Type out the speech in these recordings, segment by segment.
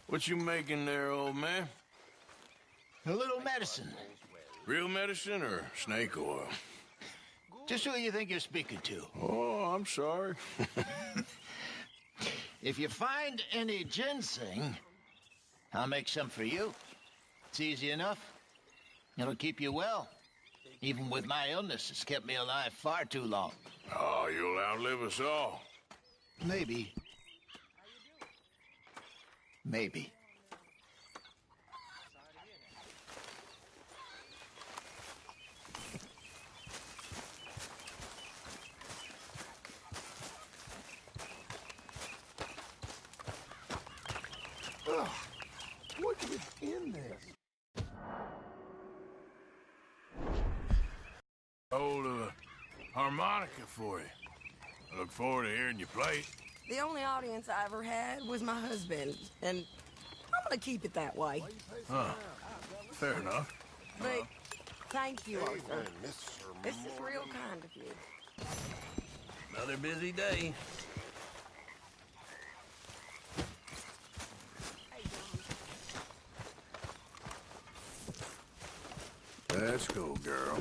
What you making there, old man? A little medicine. Real medicine or snake oil? Just who you think you're speaking to. Oh, I'm sorry. If you find any ginseng, I'll make some for you. It's easy enough. It'll keep you well. Even with my illness, it's kept me alive far too long. Oh, you'll outlive us all. Maybe. Maybe. Ugh, what is in this? Hold a harmonica for you. I look forward to hearing you play. The only audience I ever had was my husband, and I'm gonna keep it that way. Huh. Fair enough. But thank you, Arthur. This is real kind of you. Another busy day. Let's go, girl.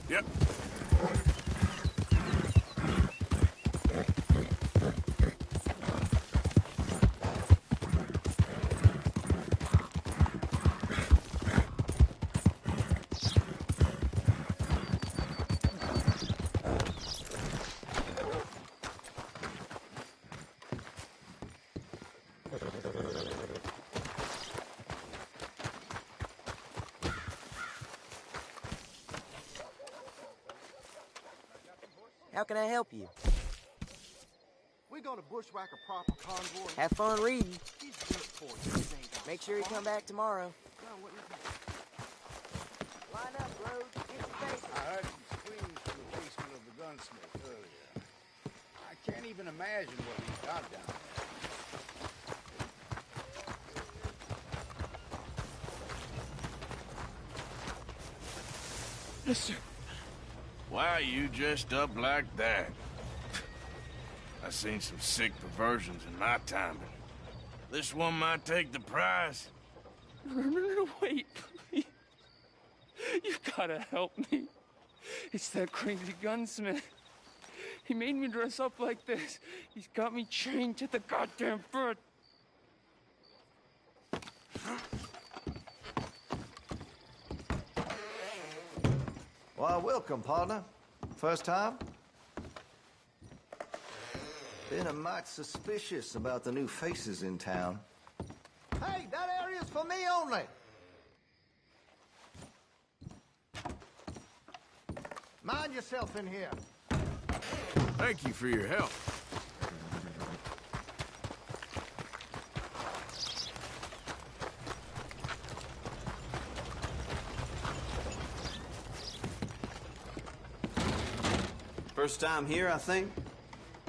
Yep. How can I help you? We're gonna bushwhack a proper convoy. Have fun reading. He's good for you. Make sure you come back tomorrow. No, what is it? Line up, Rose. Get your face. I heard some screams from the basement of the gunsmith earlier. I can't even imagine what he's got down there. Mister. Why are you dressed up like that? I've seen some sick perversions in my time, but this one might take the prize. No, wait, please. You gotta help me. It's that crazy gunsmith. He made me dress up like this. He's got me chained to the goddamn bed. Why, welcome, partner. First time? Been a mite suspicious about the new faces in town. Hey, that area's for me only! Mind yourself in here. Thank you for your help. First time here, I think.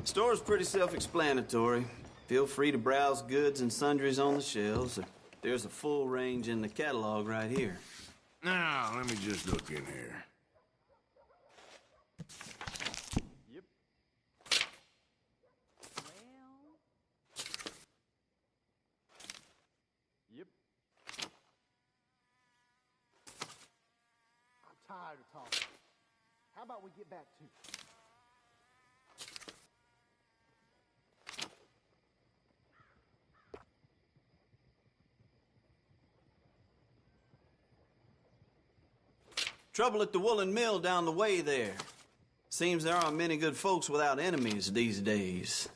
Store's pretty self-explanatory. Feel free to browse goods and sundries on the shelves. There's a full range in the catalog right here. Now, let me just look in here. tired of talking. How about we get back to it? Trouble at the woolen mill down the way there. Seems there aren't many good folks without enemies these days.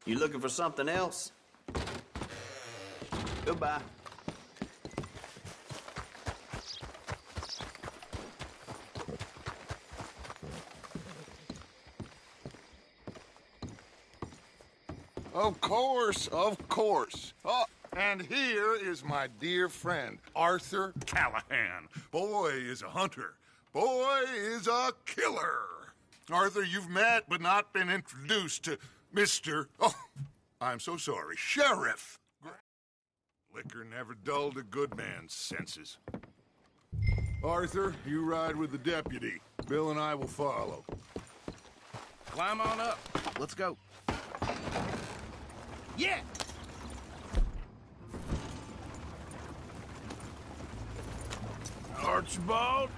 You looking for something else? Goodbye. Of course, of course. Oh, and here is my dear friend, Arthur Callahan. Boy is a hunter. Boy is a killer. Arthur, you've met but not been introduced to Mr. Oh, I'm so sorry, Sheriff. Liquor never dulled a good man's senses. Arthur, you ride with the deputy. Bill and I will follow. Climb on up. Let's go. Yeah! Archibald?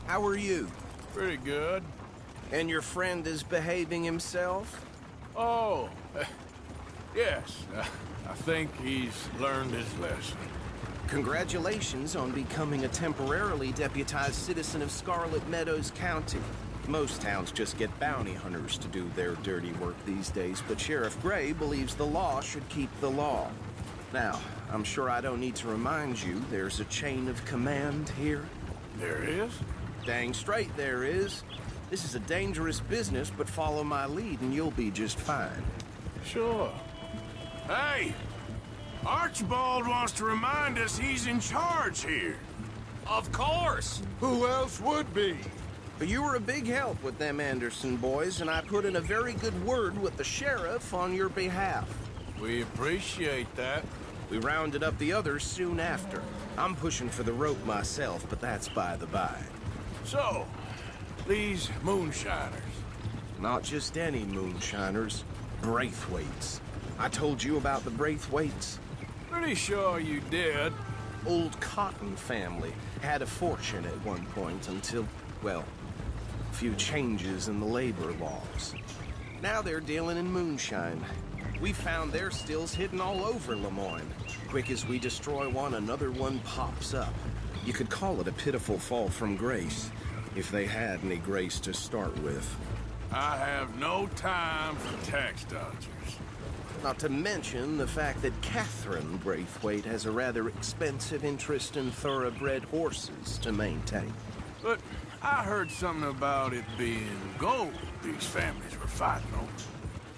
How are you? Pretty good. And your friend is behaving himself? Oh, yes. I think he's learned his lesson. Congratulations on becoming a temporarily deputized citizen of Scarlet Meadows County. Most towns just get bounty hunters to do their dirty work these days, but Sheriff Gray believes the law should keep the law. Now, I'm sure I don't need to remind you there's a chain of command here. There is? Dang straight there is. This is a dangerous business, but follow my lead and you'll be just fine. Sure. Hey! Archibald wants to remind us he's in charge here. Of course! Who else would be? But you were a big help with them Anderson boys, and I put in a very good word with the sheriff on your behalf. We appreciate that. We rounded up the others soon after. I'm pushing for the rope myself, but that's by the by. So, these moonshiners. Not just any moonshiners, Braithwaites. I told you about the Braithwaites. Pretty sure you did. Old Cotton family had a fortune at one point until, well, a few changes in the labor laws. Now they're dealing in moonshine. We found their stills hidden all over Lemoyne. Quick as we destroy one, another one pops up. You could call it a pitiful fall from grace, if they had any grace to start with. I have no time for tax dodgers. Not to mention the fact that Catherine Braithwaite has a rather expensive interest in thoroughbred horses to maintain. But I heard something about it being gold these families were fighting over.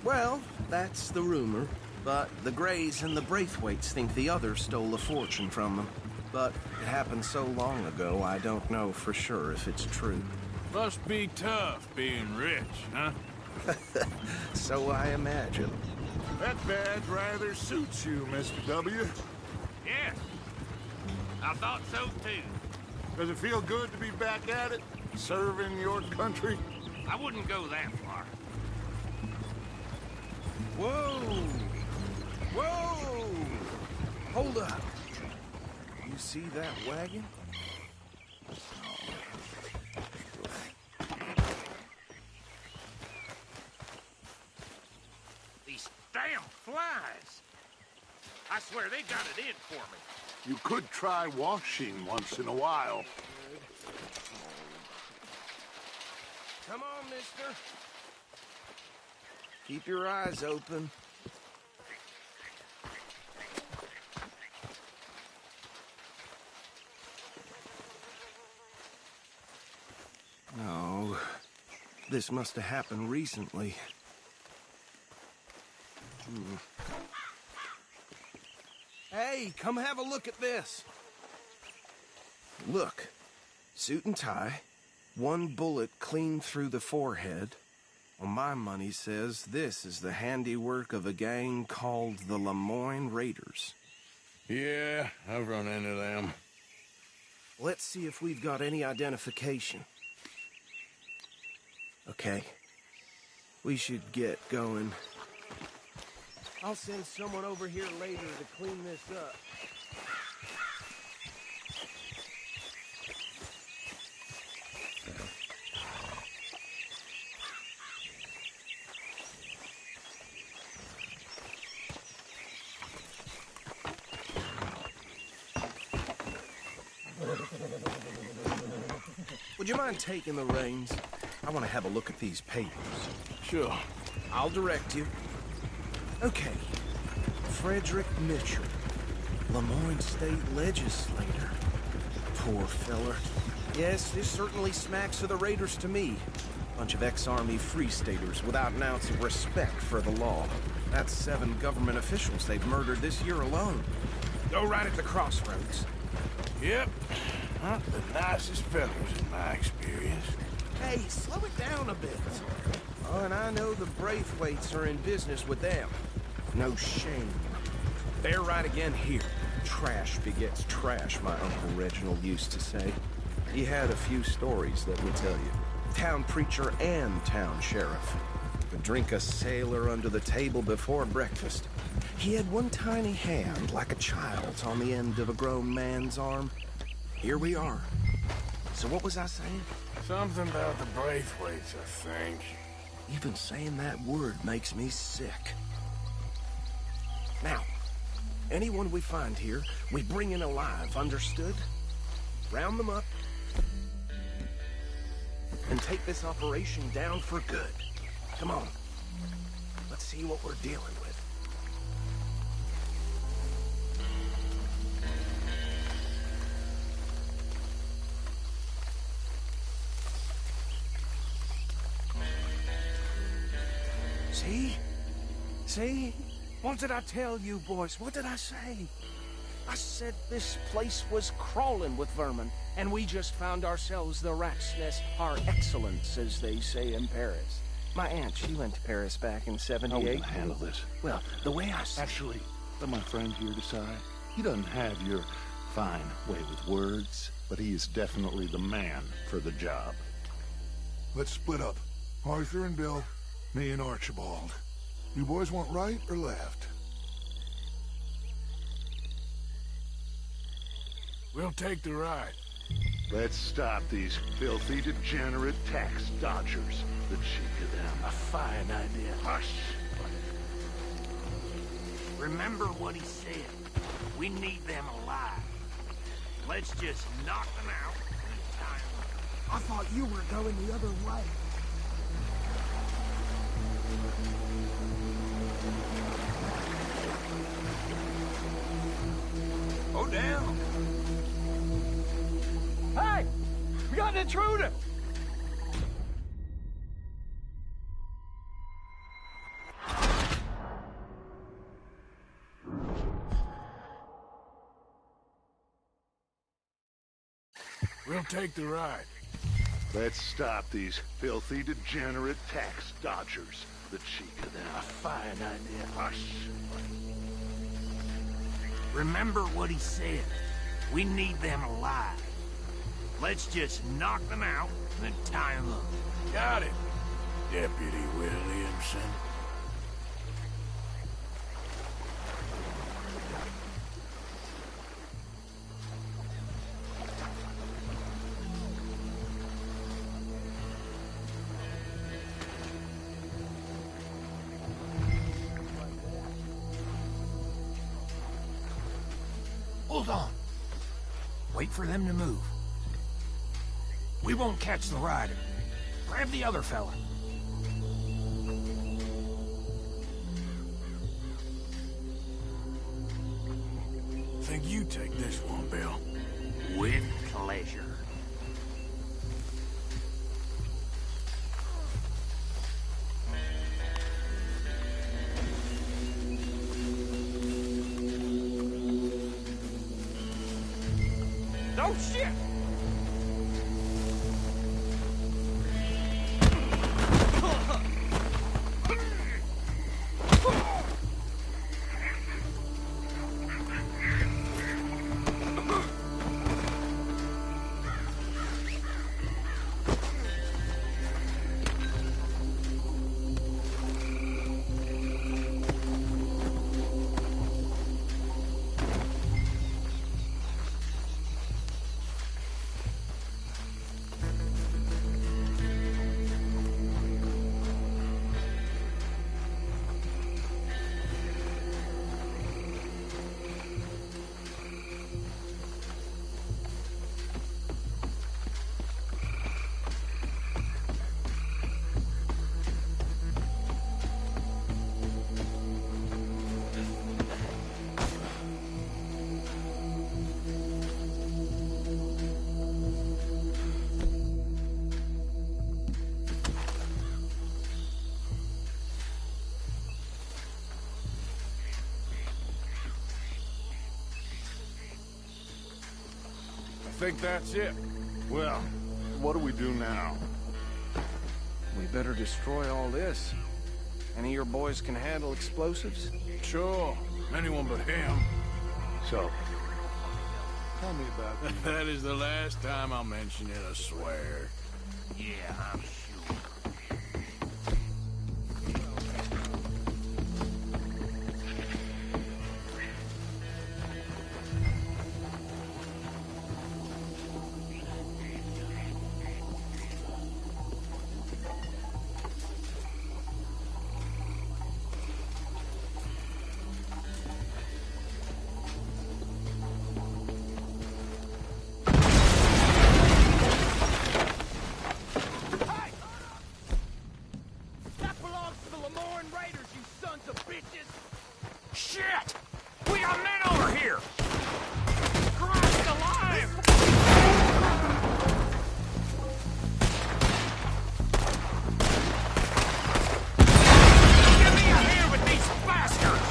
Well, that's the rumor. But the Grays and the Braithwaites think the others stole a fortune from them. But it happened so long ago, I don't know for sure if it's true. Must be tough being rich, huh? So I imagine. That badge rather suits you, Mr. W. Yes. I thought so, too. Does it feel good to be back at it? Serving your country? I wouldn't go that far. Whoa! Whoa! Hold up. You see that wagon? These damn flies. I swear they got it in for me. You could try washing once in a while. Come on, mister. Keep your eyes open. No, this must have happened recently. Hey, come have a look at this. Look, suit and tie, one bullet clean through the forehead, Well, my money says this is the handiwork of a gang called the Lemoyne Raiders. Yeah, I've run into them. Let's see if we've got any identification. Okay. We should get going. I'll send someone over here later to clean this up. Would you mind taking the reins? I want to have a look at these papers. Sure. I'll direct you. Okay. Frederick Mitchell, Lemoyne State Legislator. Poor feller. Yes, this certainly smacks of the Raiders to me. Bunch of ex-Army Free Staters without an ounce of respect for the law. That's 7 government officials they've murdered this year alone. Go right at the crossroads. Yep. Not the nicest fellas in my experience. Hey, slow it down a bit. Oh, and I know the Braithwaites are in business with them. No shame. They're right again here. Trash begets trash, my Uncle Reginald used to say. He had a few stories, let me tell you. Town preacher and town sheriff. Would drink a sailor under the table before breakfast. He had one tiny hand, like a child's, on the end of a grown man's arm. Here we are. So what was I saying? Something about the Braithwaites, I think. Even saying that word makes me sick. Now, anyone we find here, we bring in alive, understood? Round them up. And take this operation down for good. Come on. Let's see what we're dealing with. See? See? What did I tell you, boys? What did I say? I said this place was crawling with vermin, and we just found ourselves the rat's nest par excellence, as they say in Paris. My aunt, she went to Paris back in '78. How are we gonna handle this? Well, the way I see... Actually, let my friend here decide. He doesn't have your fine way with words, but he is definitely the man for the job. Let's split up. Arthur and Bill, me and Archibald. You boys want right or left? We'll take the ride. Let's stop these filthy, degenerate tax dodgers. The cheek of them. A fine idea. Hush. Remember what he said. We need them alive. Let's just knock them out and tie them up. I thought you were going the other way. Go down. Hey! We got an intruder! We'll take the ride. Let's stop these filthy, degenerate tax dodgers. The cheek of them. A fine idea. Hush. Remember what he said. We need them alive. Let's just knock them out and tie them up. Got it, Deputy Williamson. Hold on. Wait for them to move. We won't catch the rider. Grab the other fella. Think you take this one, Bill. With pleasure. Oh, shit! think that's it. Well, what do we do now? We better destroy all this. Any of your boys can handle explosives? Sure. Anyone but him. So, tell me about these. That is the last time I'll mention it, I swear. Yeah, I'm sure. Shit! We got men over here! Christ alive! Give me a hand with these bastards!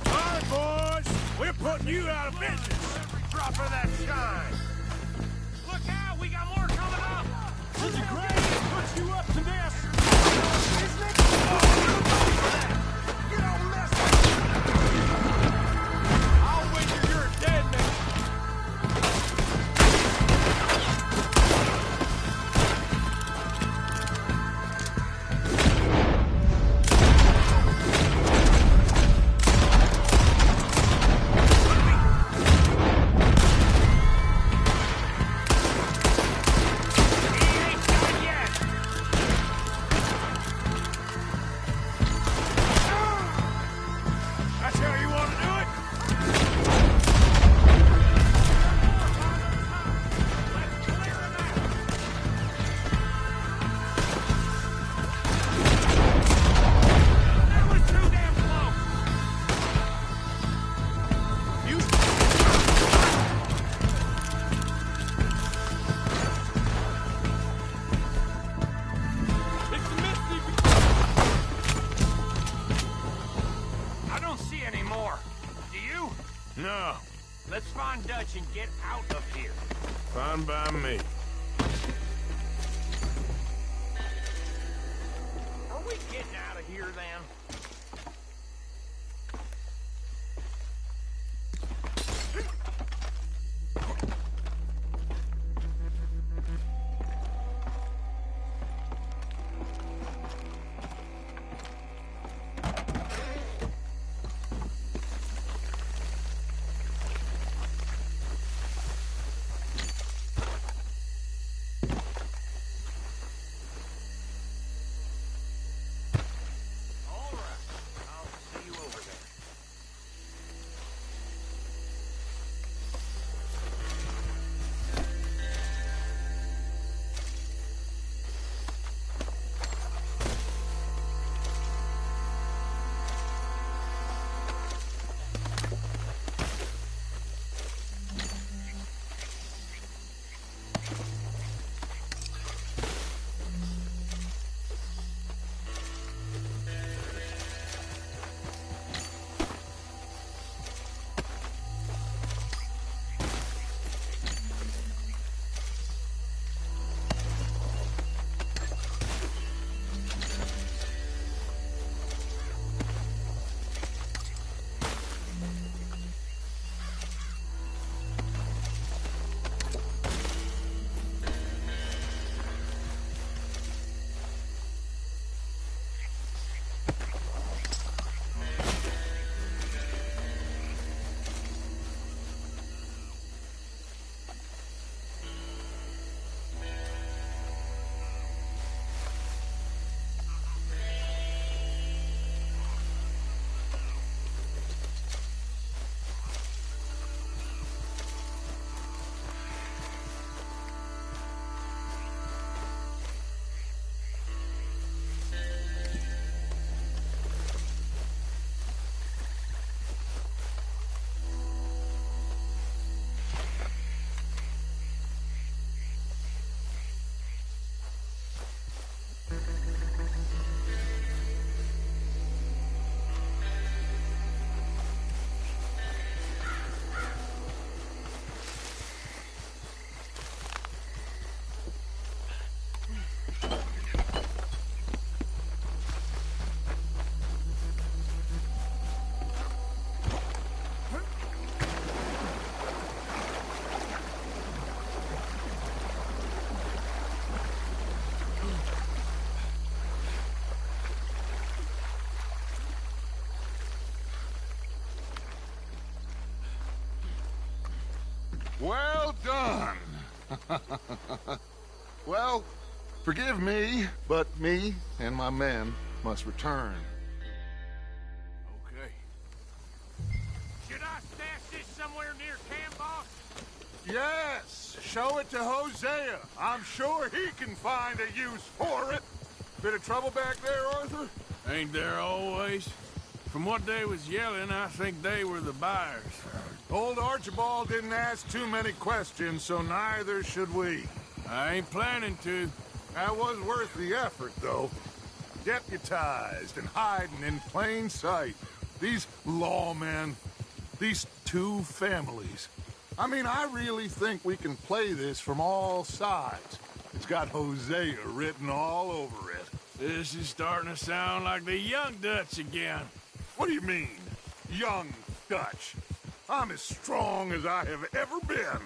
All right, boys. We're putting you out of business. Every drop of that shine! Look out! We got more coming up! Did you grade put you up to this? You don't mess I'll wager you're a dead man! That's how you want to do it? Let's clear him out! That was too damn close! You... It's misty. I don't see any more. Do you? No. Let's find Dutch and get out of here. Fine by me. Are we getting out of here then? All Well done. Well, forgive me, but me and my men must return. Okay. Should I stash this somewhere near camp, boss? Yes, show it to Hosea. I'm sure he can find a use for it. Bit of trouble back there, Arthur? Ain't there always? From what they was yelling, I think they were the buyers. Old Archibald didn't ask too many questions, so neither should we. I ain't planning to. That was worth the effort, though. Deputized and hiding in plain sight. These lawmen, these two families. I mean, I really think we can play this from all sides. It's got Hosea written all over it. This is starting to sound like the Young Dutch again. What do you mean, young Dutch? I'm as strong as I have ever been.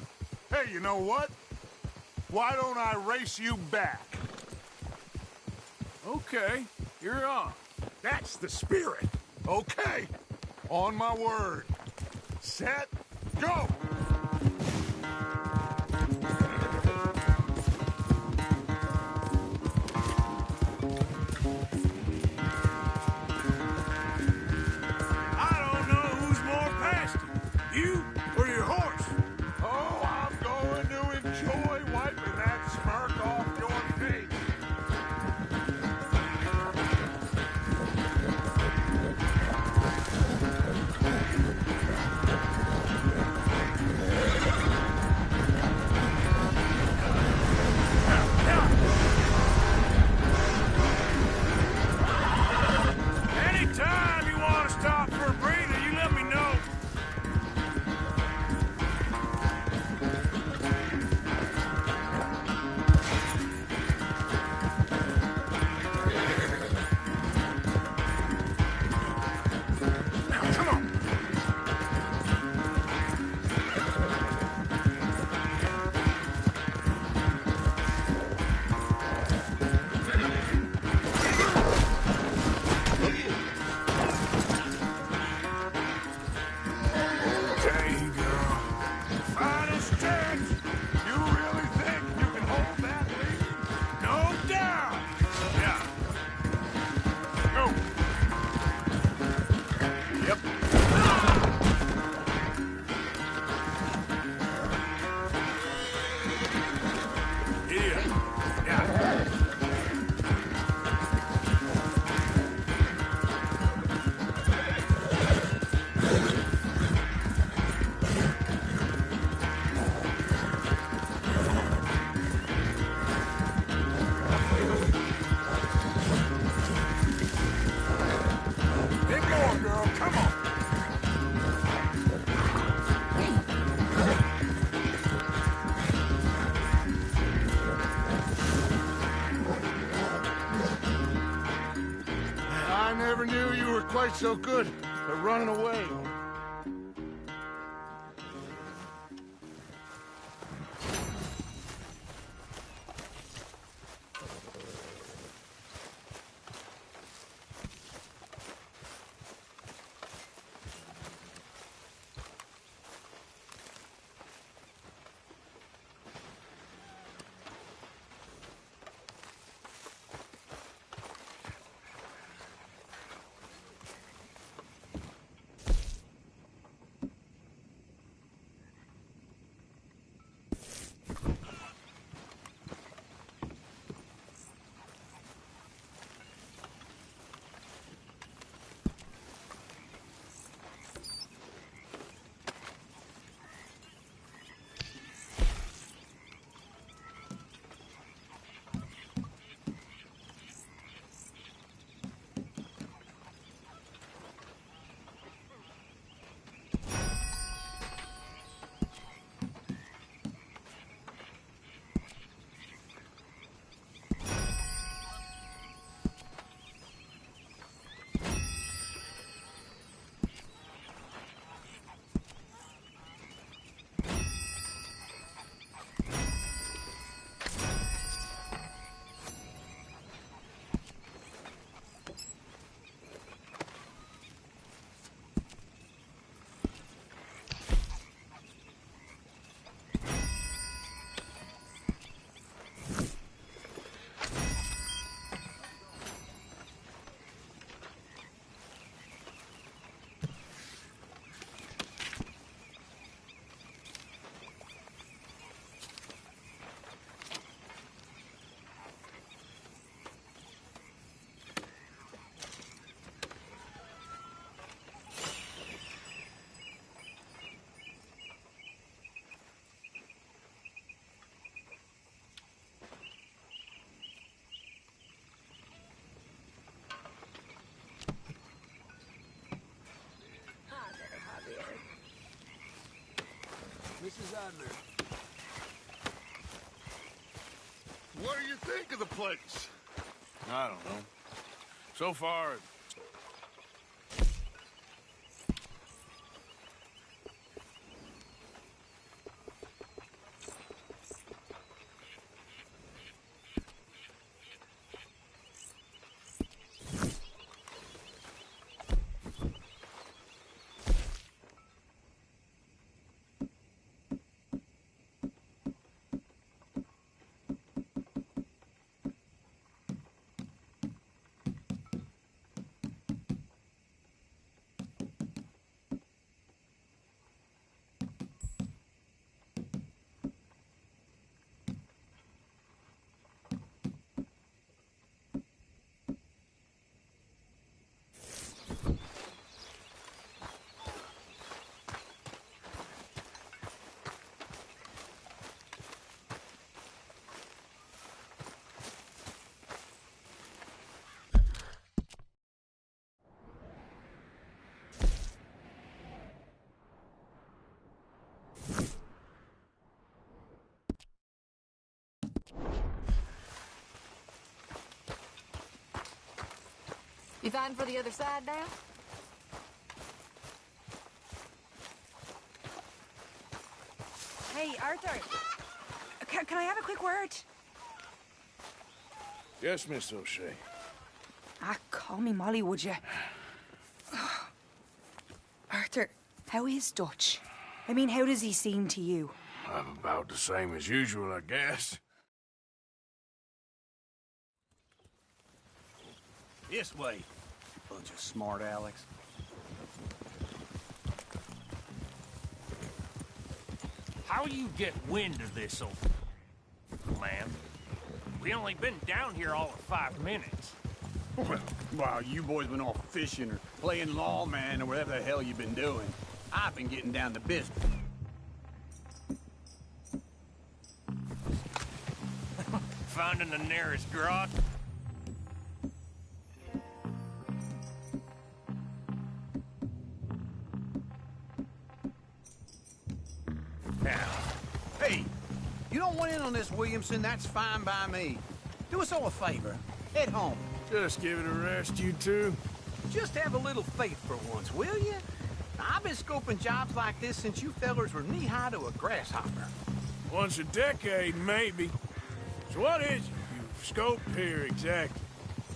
Hey, you know what? Why don't I race you back? Okay, you're on. That's the spirit. Okay, on my word. Set, go! You or your horse? Oh, I'm going to enjoy wiping that smirk off your face. Anytime you want to stop for a breather, you let me know. I never knew you were quite so good at running away. is under. What do you think of the place? I don't know. So far, You fighting for the other side now? Hey, Arthur. Can I have a quick word? yes, Miss O'Shea. Call me Molly, would you? Arthur, how is Dutch? I mean, how does he seem to you? About the same as usual, I guess. This way. Bunch of smart Alex. How you get wind of this, old man? We only been down here all of 5 minutes. Well, while you boys been off fishing or playing lawman or whatever the hell you've been doing, I've been getting down to business. Finding the nearest grot. Hey, you don't want in on this, Williamson, that's fine by me. Do us all a favor. Head home. Just give it a rest, you two. Just have a little faith for once, will you? I've been scoping jobs like this since you fellers were knee-high to a grasshopper. Once a decade, maybe. So what is it you've scoped here exactly?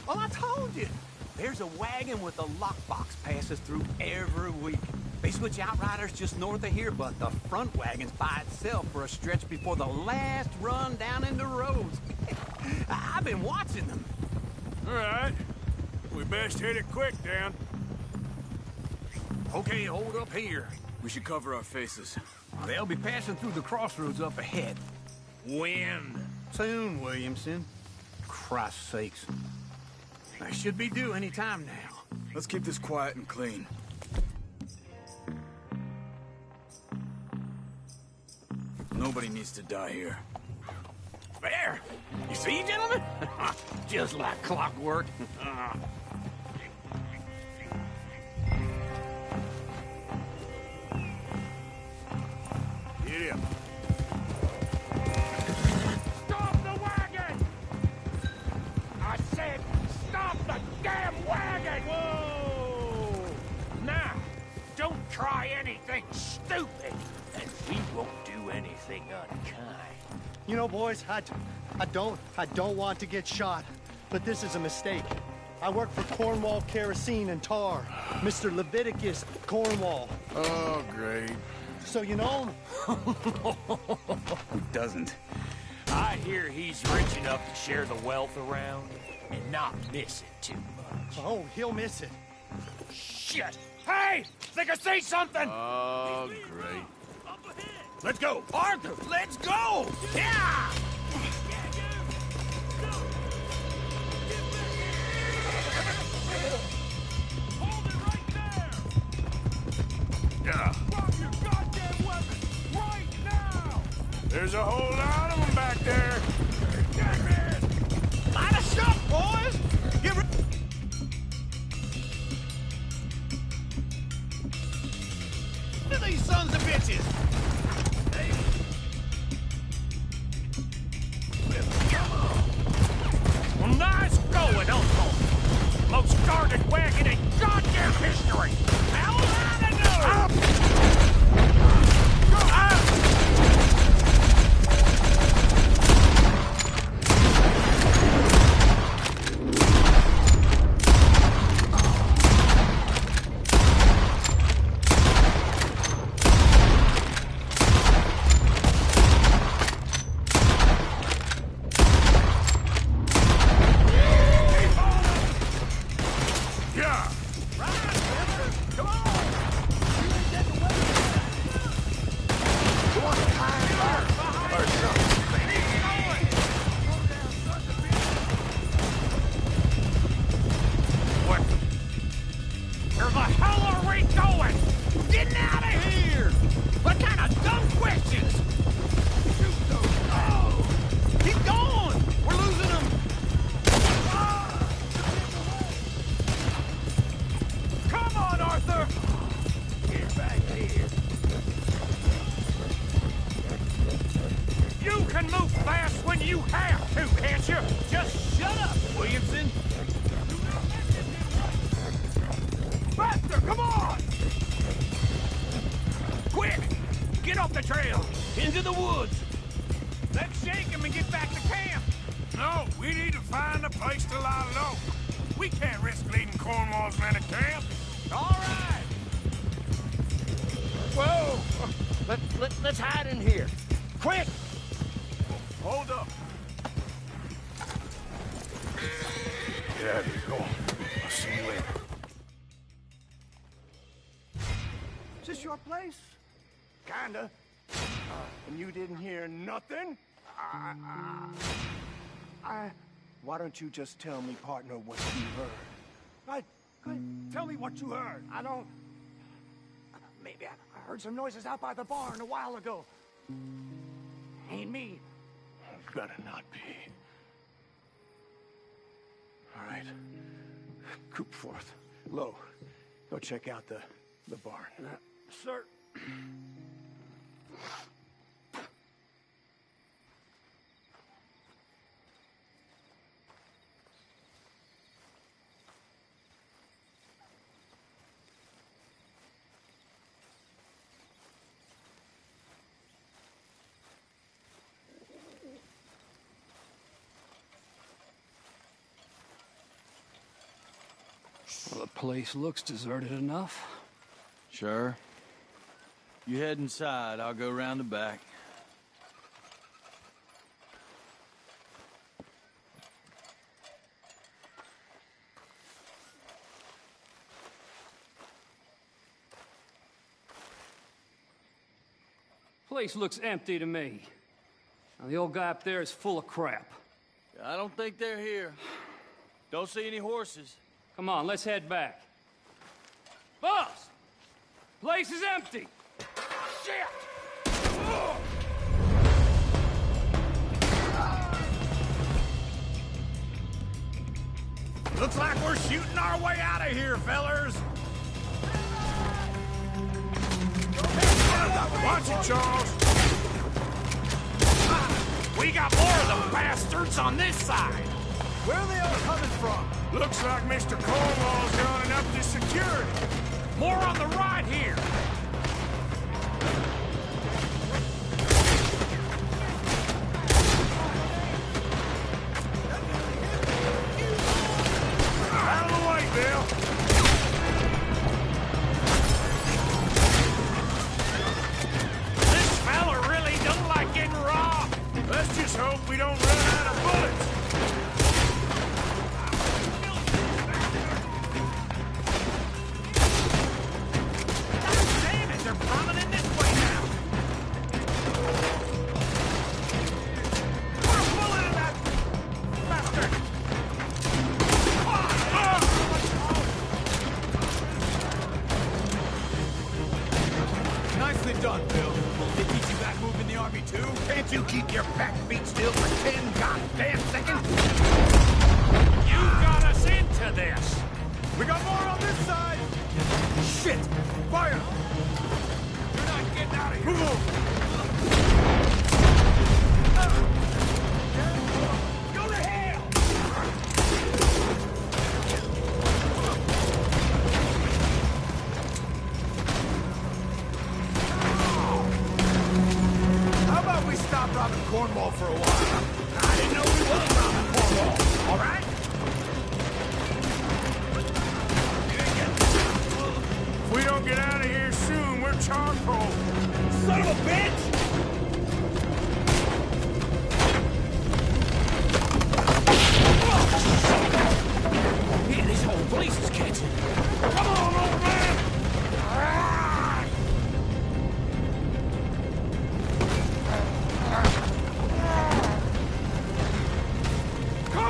Well, I told you. There's a wagon with a lockbox passes through every week. They switch outriders just north of here, but the front wagon's by itself for a stretch before the last run down into roads. I've been watching them. All right. We best hit it quick, Dan. Okay, hold up here. We should cover our faces. They'll be passing through the crossroads up ahead. When? Soon, Williamson. Christ's sakes. They should be due any time now. Let's keep this quiet and clean. Nobody needs to die here. There! You see, gentlemen? Just like clockwork. Get him. Stop the wagon! I said, stop the damn wagon! Whoa! Now, don't try anything stupid, and we won't do anything unkind. You know, boys, I don't want to get shot, but this is a mistake. I work for Cornwall Kerosene and Tar, Mr. Leviticus Cornwall. Oh, great. So you know him? Who doesn't? I hear he's rich enough to share the wealth around and not miss it too much. Oh, he'll miss it. Shit! Hey! Think I see something! Oh, great. Let's go! Arthur, let's go! Yeah! Yeah. Drop your goddamn weapon right now! There's a whole lot of them back there. Line us up, boys! Get ready! Look at these sons of bitches! They history! How am I to know? Let's hide in here. Quick! Hold up. Get out of here, go on. I'll see you later. Is this your place? Kinda. And you didn't hear nothing? Why don't you just tell me, partner, what you heard? Tell me what you heard. I don't... Maybe I heard some noises out by the barn a while ago. Ain't me. Better not be. All right. Coop forth. Low. Go check out the barn. Sir. Well, the place looks deserted enough. Sure. You head inside, I'll go round the back. Place looks empty to me. Now, the old guy up there is full of crap. I don't think they're here. Don't see any horses. Come on, let's head back. Boss! Place is empty! Shit! Looks like we're shooting our way out of here, fellers! Watch it, Charles! We got more of the bastards on this side! Where are they all coming from? Looks like Mr. Cornwall's gone up to security. More on the right here! Out of the way, Bill! This fella really don't like getting robbed! Let's just hope we don't run out of bullets! Can't you keep your back feet still for 10 goddamn seconds?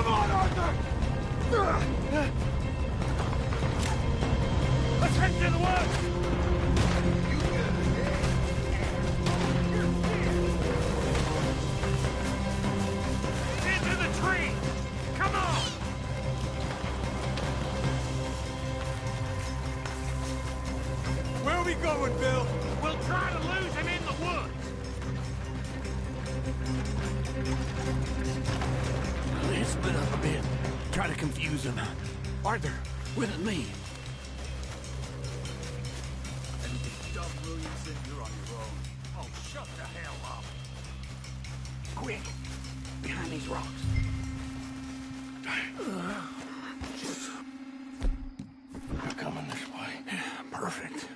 Come on, Arthur! Let's head to the woods! Into the tree! Come on! Where are we going, Bill? We'll try to lose him in the woods. Let's split up a bit. Try to confuse him. Arthur, with me. Dumb Williamson, you're on your own. Oh, shut the hell up. Quick! Behind these rocks. We're coming this way. Perfect.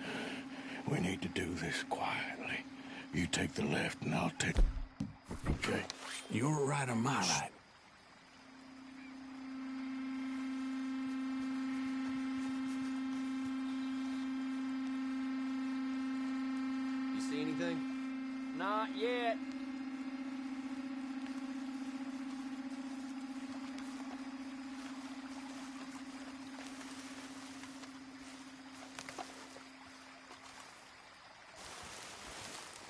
We need to do this quietly. You take the left and I'll take... Okay. You're right on my right. You see anything? Not yet.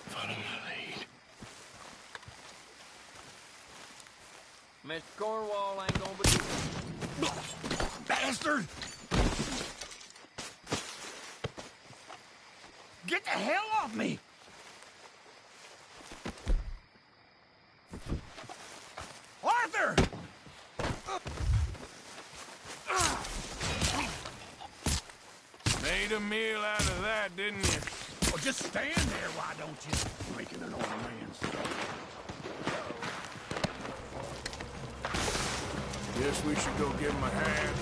Follow my lead. Mr. Cornwall ain't gonna be... Bastard! Get the hell off me! Arthur! Made a meal out of that, didn't you? Well, just stand there, why don't you? Making an old man stuff. Guess we should go give him a hand.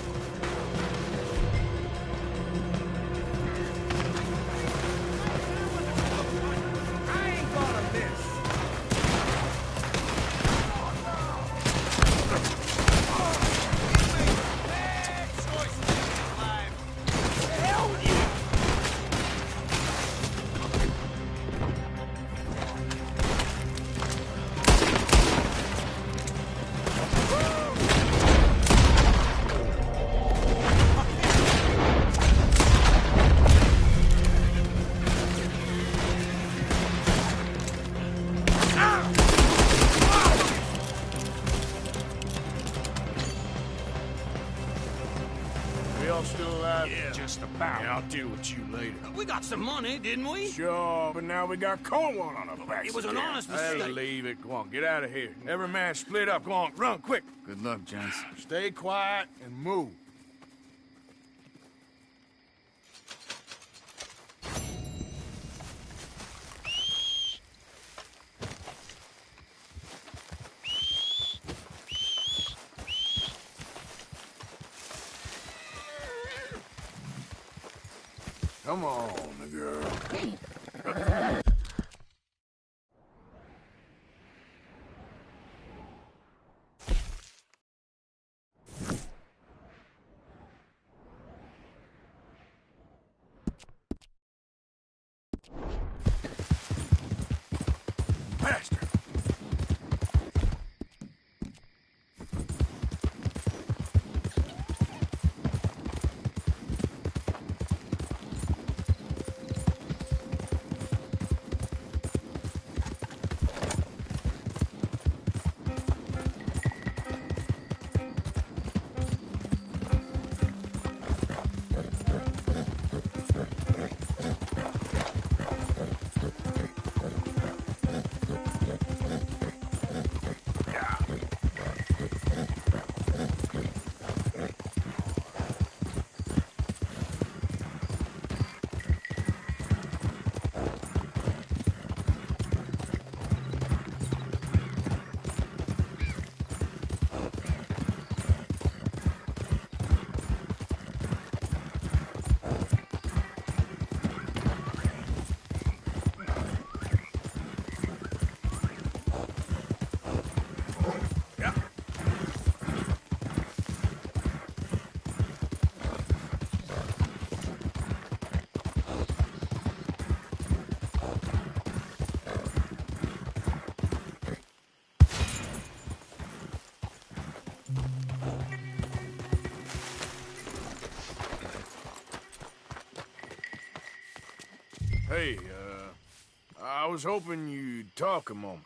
I ain't gonna miss. We all still alive? Yeah, just about. Yeah, I'll deal with you later. We got some money, didn't we? Sure, but now we got Cornwall on our backs. It was an honest Hey, mistake. leave it. Go on, get out of here. Every man split up. Go on, run, quick. Good luck, gents. Stay quiet and move. Come on, girl. Faster. Hey, I was hoping you'd talk a moment.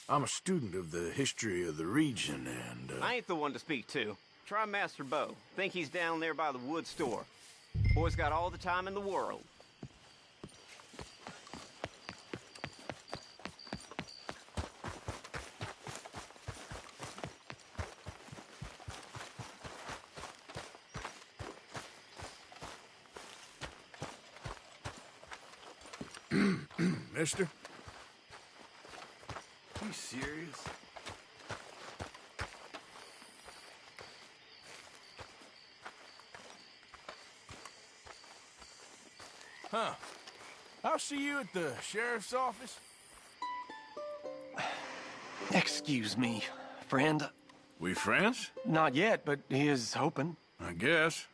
I'm a student of the history of the region, and, I ain't the one to speak to. Try Master Bo. Think he's down there by the wood store. Boy's got all the time in the world. Mister? You serious? Huh. I'll see you at the sheriff's office. Excuse me, friend. We friends? Not yet, but he is hoping. I guess.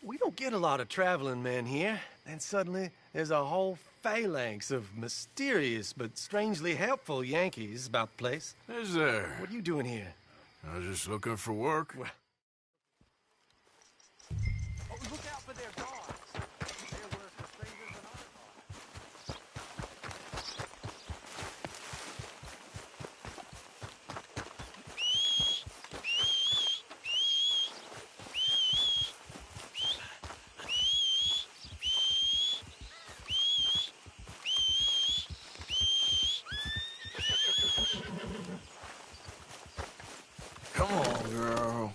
We don't get a lot of traveling men here, and suddenly there's a whole phalanx of mysterious but strangely helpful Yankees about the place. Is there? What are you doing here? I was just looking for work. Well, look out for their guards. They're worse for strangers than other Come on, girl.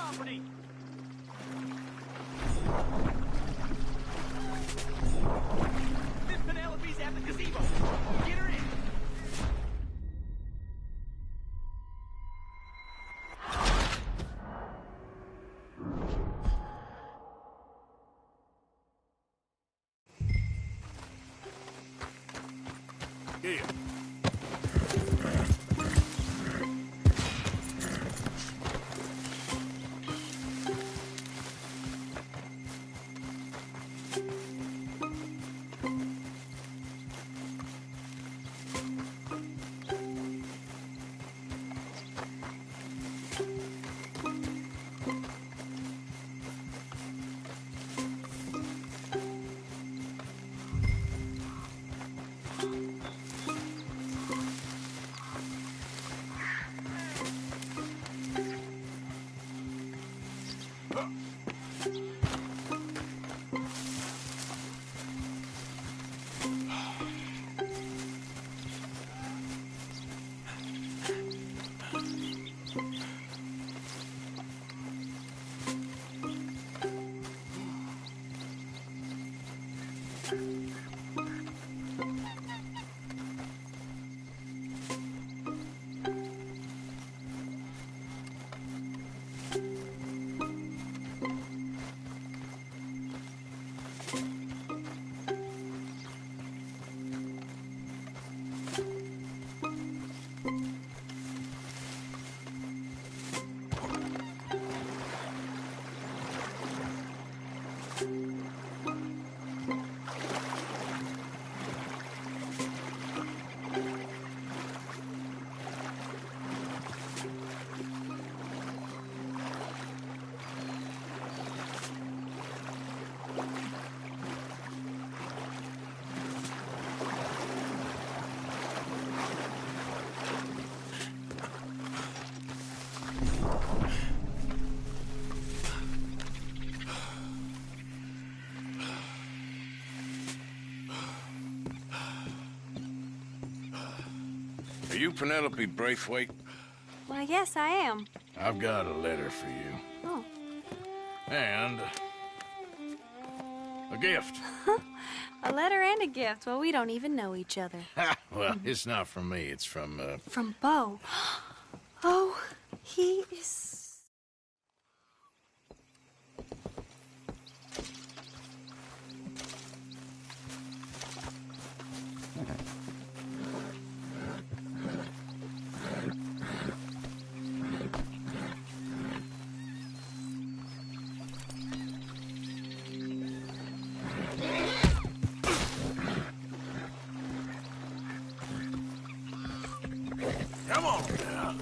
property! Miss Penelope's at the gazebo. Get her in. Here. Are you Penelope Braithwaite? Why, yes, I am. I've got a letter for you. Oh. And a gift. A letter and a gift. Well, we don't even know each other. Well, it's not from me. It's from, From Bo. Oh, he is... Come on now.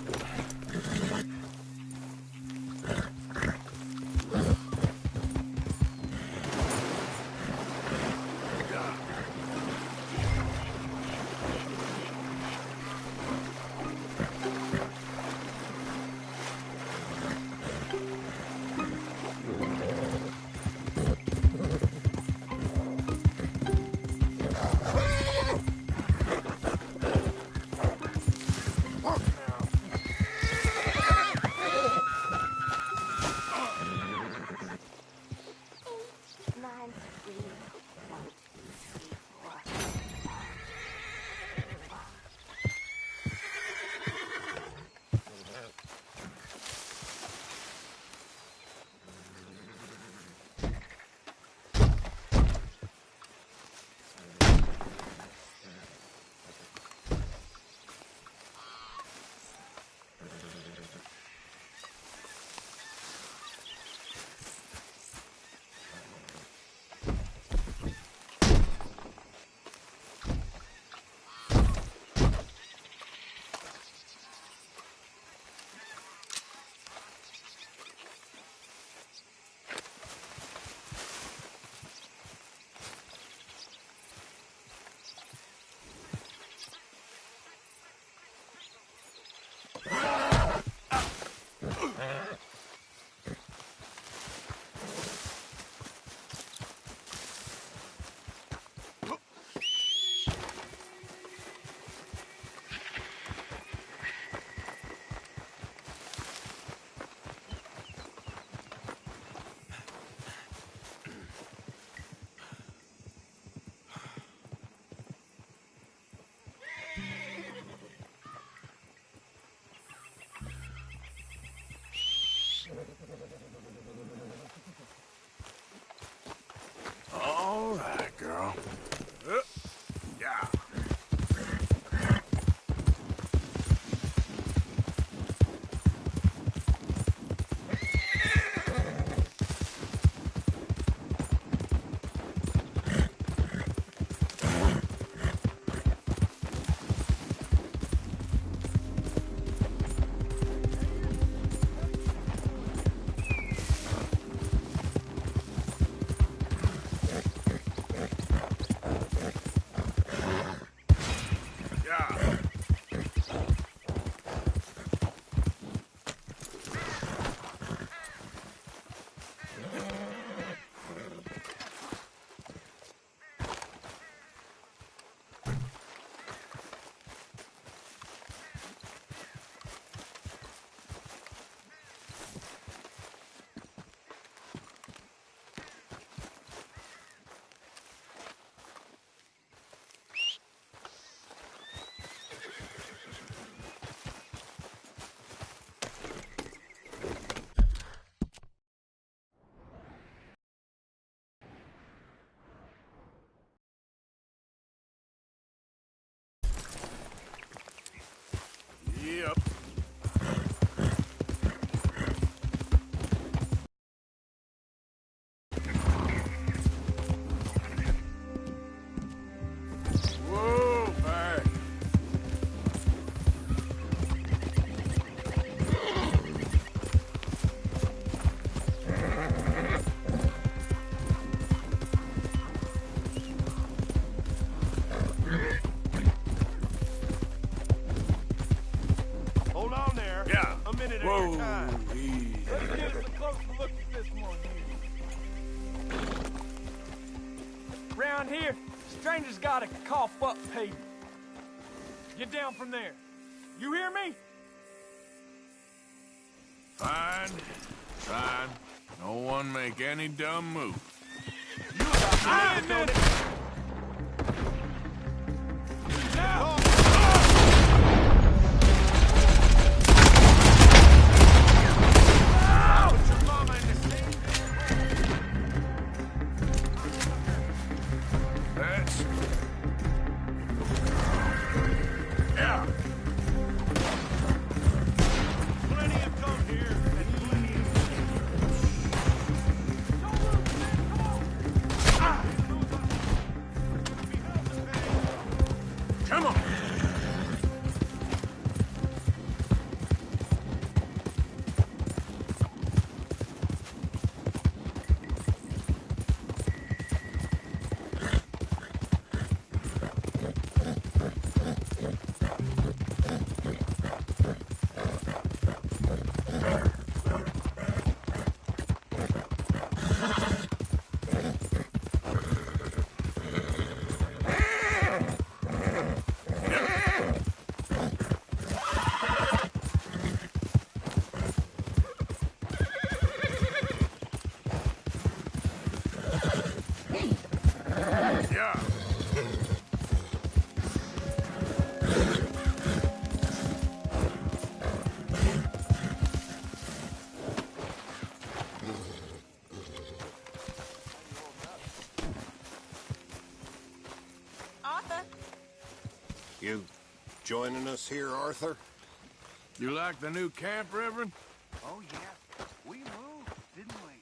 Around here, strangers gotta cough up payment. Get down from there. You hear me? Fine. Fine. No one make any dumb move. Now! Yeah. Plenty of gum here, and plenty of... Come on. Yeah. Arthur? You joining us here, Arthur? You like the new camp, Reverend? Oh, yeah. We moved, didn't we?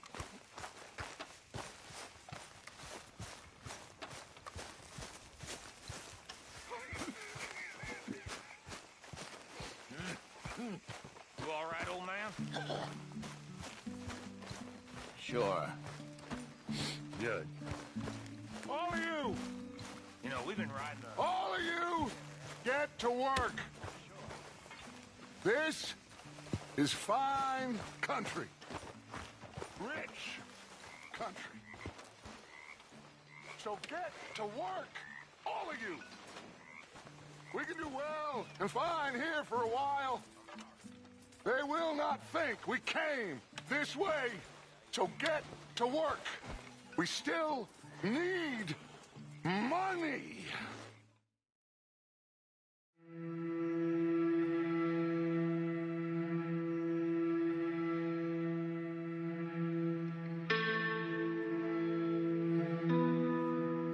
You all right, old man? Sure. Good. All of you! You know, we've been riding the... All of you! Get to work! This is fine country. Rich country. So get to work, all of you! We can do well and fine here for a while. They will not think we came this way. So get to work. We still need money.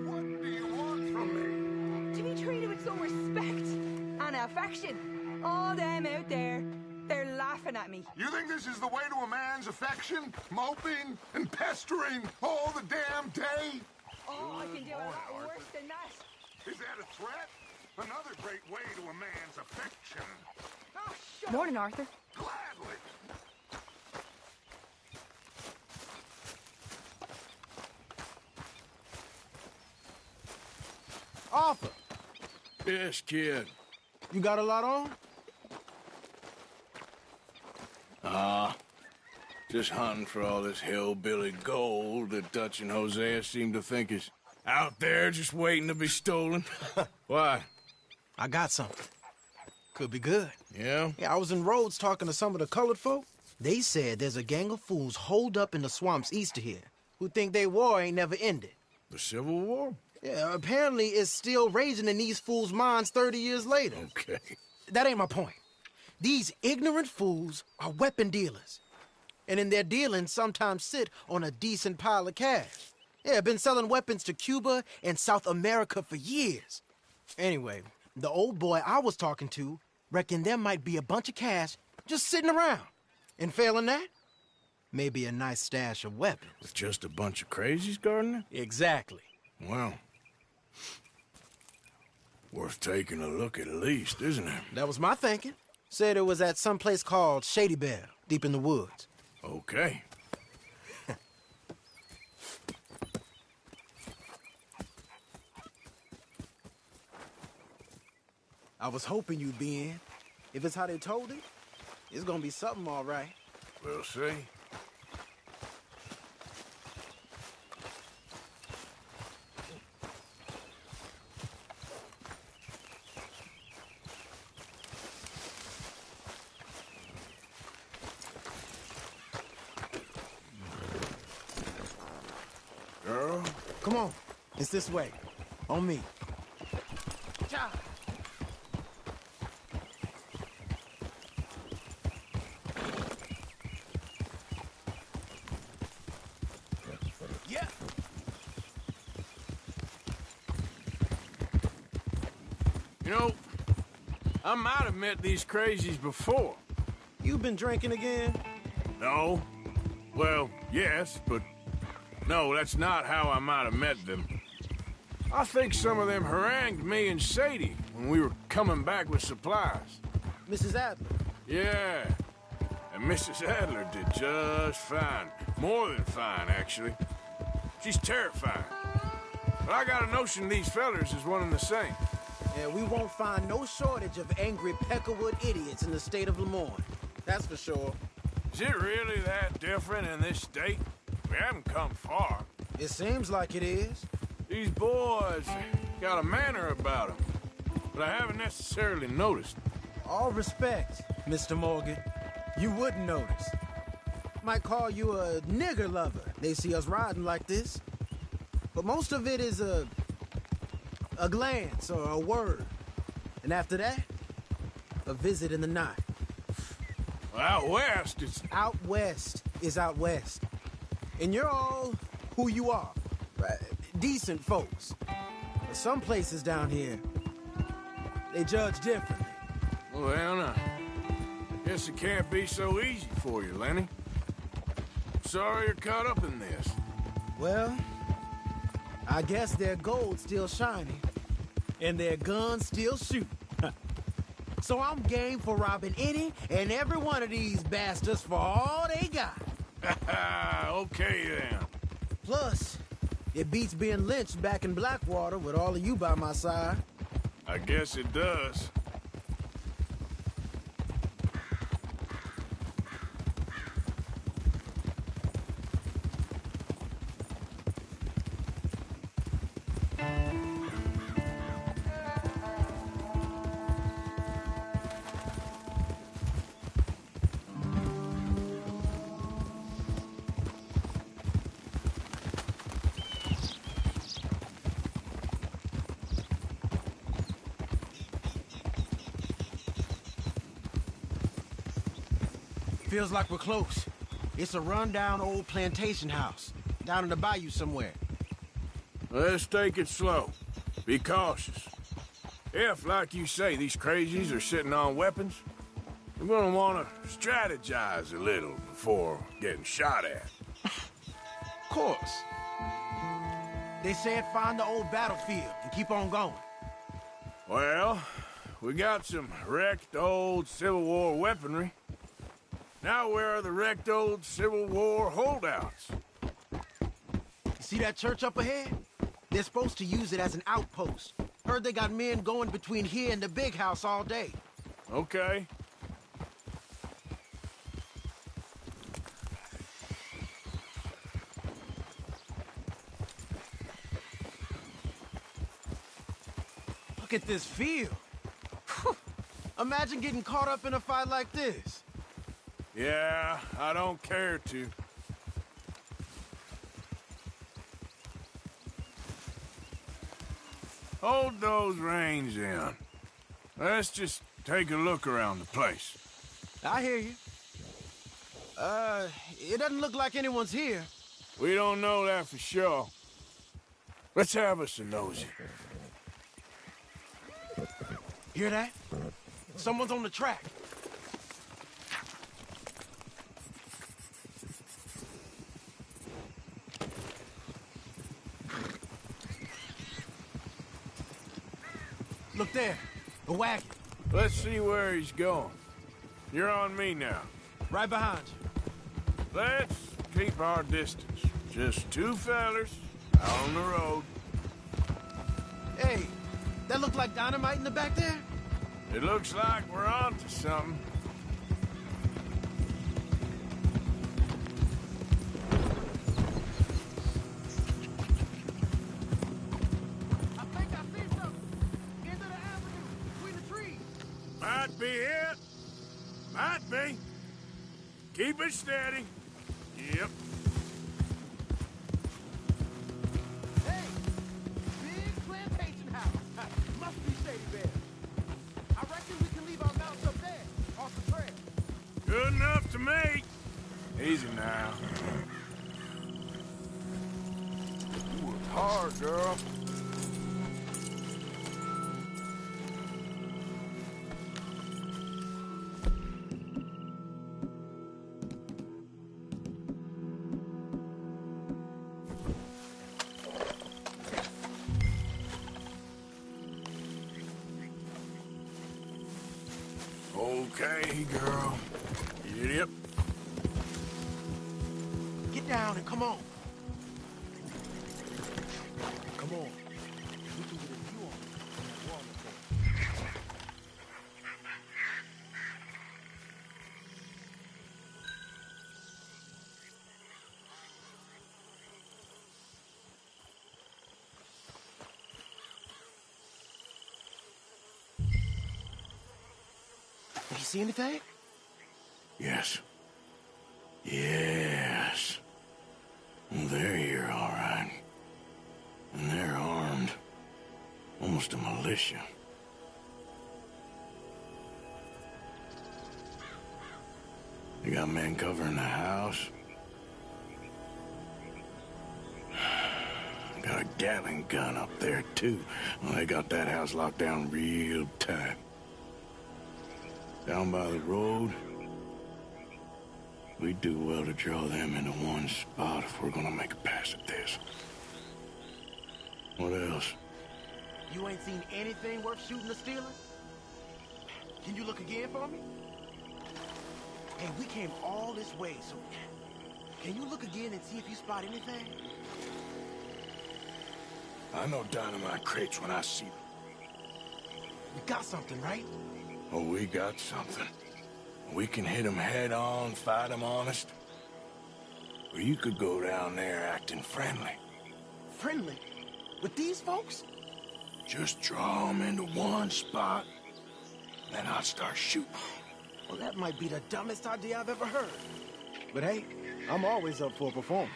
What do you want from me? To be treated with some respect and affection. All them out there, they're laughing at me. You think this is the way to a man's affection? Moping and pestering all the damn day? Oh, I can do a lot worse than that. Is that a threat? Another great way to a man's affection. Oh, shut Morning, Arthur. Gladly. Arthur, Yes, kid. you got a lot on? Just hunting for all this hillbilly gold that Dutch and Hosea seem to think is out there just waiting to be stolen. Why? I got something. Could be good. Yeah? Yeah, I was in Rhodes talking to some of the colored folk. They said there's a gang of fools holed up in the swamps east of here who think their war ain't never ended. The Civil War? Yeah, apparently it's still raging in these fools' minds 30 years later. Okay. That ain't my point. These ignorant fools are weapon dealers. And in their dealings sometimes sit on a decent pile of cash. Yeah, been selling weapons to Cuba and South America for years. Anyway, the old boy I was talking to reckoned there might be a bunch of cash just sitting around. And failing that, maybe a nice stash of weapons. With just a bunch of crazies guarding it? Exactly. Well, worth taking a look at least, isn't it? That was my thinking. Said it was at some place called Shady Bell, deep in the woods. Okay. I was hoping you'd be in. If it's how they told it, it's gonna be something all right. We'll see. Come on. It's this way. On me. Cha! Yeah. You know, I might have met these crazies before. You been drinking again? No. Well, yes, but no, that's not how I might have met them. I think some of them harangued me and Sadie when we were coming back with supplies. Mrs. Adler? Yeah. And Mrs. Adler did just fine. More than fine, actually. She's terrifying. But I got a notion these fellers is one and the same. Yeah, we won't find no shortage of angry Peckerwood idiots in the state of Lemoyne. That's for sure. Is it really that different in this state? We haven't come far. It seems like it is. These boys got a manner about them, but I haven't necessarily noticed. All respect, Mr. Morgan. You wouldn't notice. Might call you a nigger lover. They see us riding like this. But most of it is a glance or a word. And after that, a visit in the night. Well, out west, it's... Out west is out west. And you're all who you are. Decent folks. But some places down here, they judge differently. Well, now, I guess it can't be so easy for you, Lenny. Sorry you're caught up in this. Well, I guess their gold's still shining, and their guns still shoot. So I'm game for robbing any and every one of these bastards for all they got. Okay, then. Plus, it beats being lynched back in Blackwater with all of you by my side. I guess it does. Feels like we're close. It's a rundown old plantation house, down in the bayou somewhere. Let's take it slow. Be cautious. If, like you say, these crazies are sitting on weapons, we're gonna want to strategize a little before getting shot at. Of course. They said find the old battlefield and keep on going. Well, we got some wrecked old Civil War weaponry. Now where are the wrecked old Civil War holdouts? See that church up ahead? They're supposed to use it as an outpost. Heard they got men going between here and the big house all day. Okay. Look at this field. Imagine getting caught up in a fight like this. Yeah, I don't care to. Hold those reins in. Let's just take a look around the place. I hear you. It doesn't look like anyone's here. We don't know that for sure. Let's have us a nosy. Hear that? Someone's on the track. Look there, a wagon. Let's see where he's going. You're on me now. Right behind you. Let's keep our distance. Just two fellers out on the road. Hey, that look like dynamite in the back there? It looks like we're onto something. I think I see something. Into the avenue, between the trees. Might be it. Might be. Keep it steady. Yep. Hey, Easy now. You worked hard, girl. Okay, girl. Yep. Get down and come on. Come on. We can get a view on that wall up there. You see anything? Yes. Yes. They're here, all right. And they're armed. Almost a militia. They got men covering the house. Got a Gatling gun up there, too. Well, they got that house locked down real tight. Down by the road, we'd do well to draw them into one spot if we're gonna make a pass at this. What else? You ain't seen anything worth shooting or stealing? Can you look again for me? Hey, we came all this way, so can you look again and see if you spot anything? I know dynamite crates when I see them. You got something, right? Oh, we got something. We can hit them head on, fight them honest. Or you could go down there acting friendly. Friendly? With these folks? Just draw them into one spot, then I'll start shooting. Well, that might be the dumbest idea I've ever heard. But hey, I'm always up for a performance.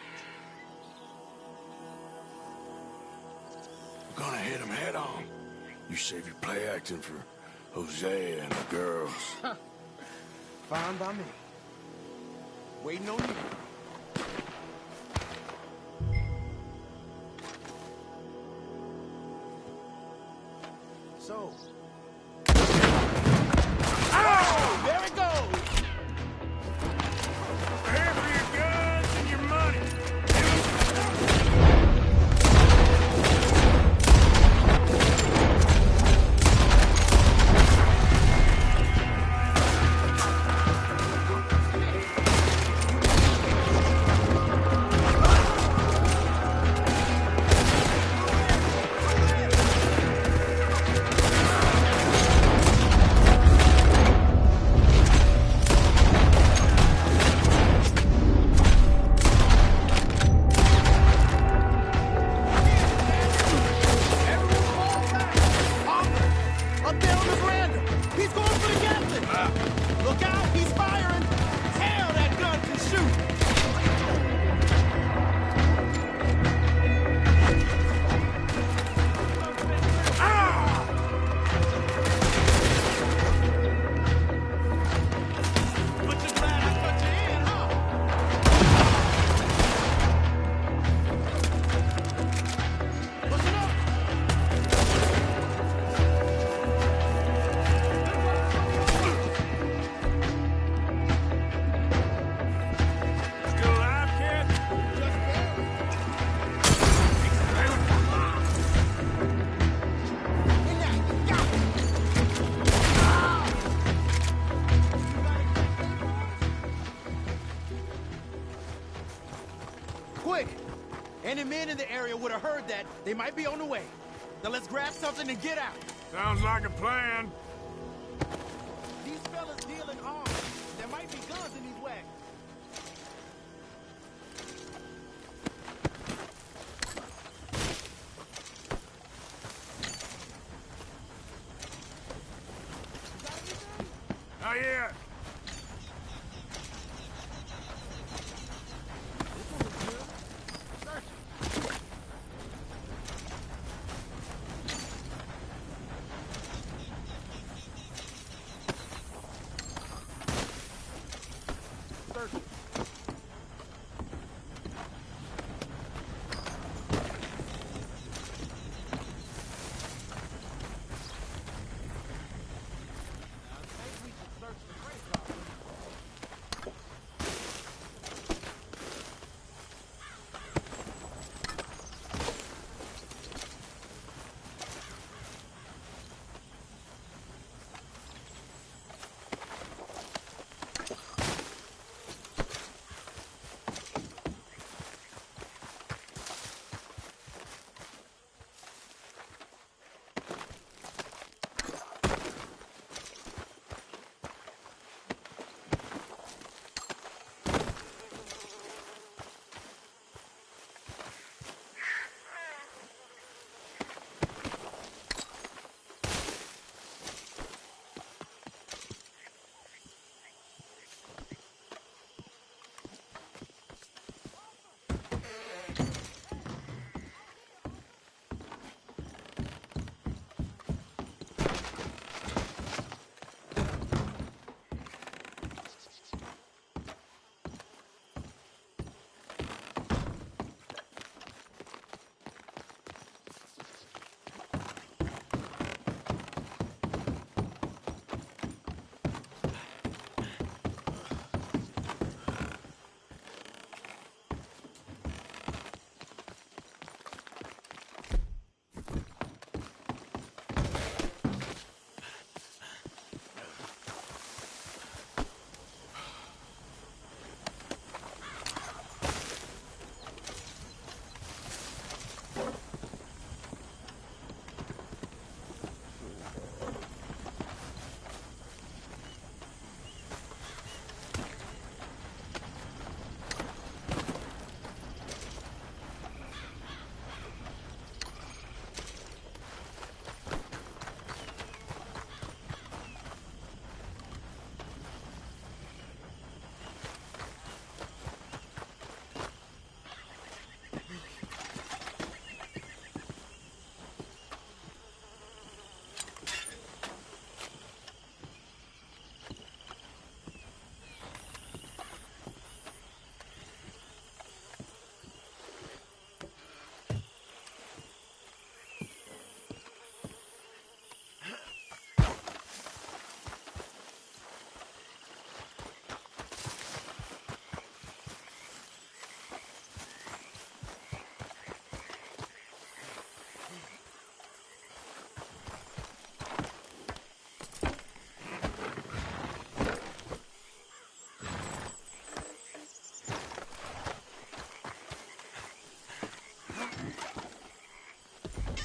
We're gonna hit them head on. You save your play acting for Jose and the girls. Fine by me. Waiting on you. So. Oh! There it goes! Prepare for your guns and your money. Quick! Any men in the area would have heard that. They might be on the way. Now let's grab something and get out. Sounds like a plan. These fellas deal in arms. There might be guns in these wagons. Not yet.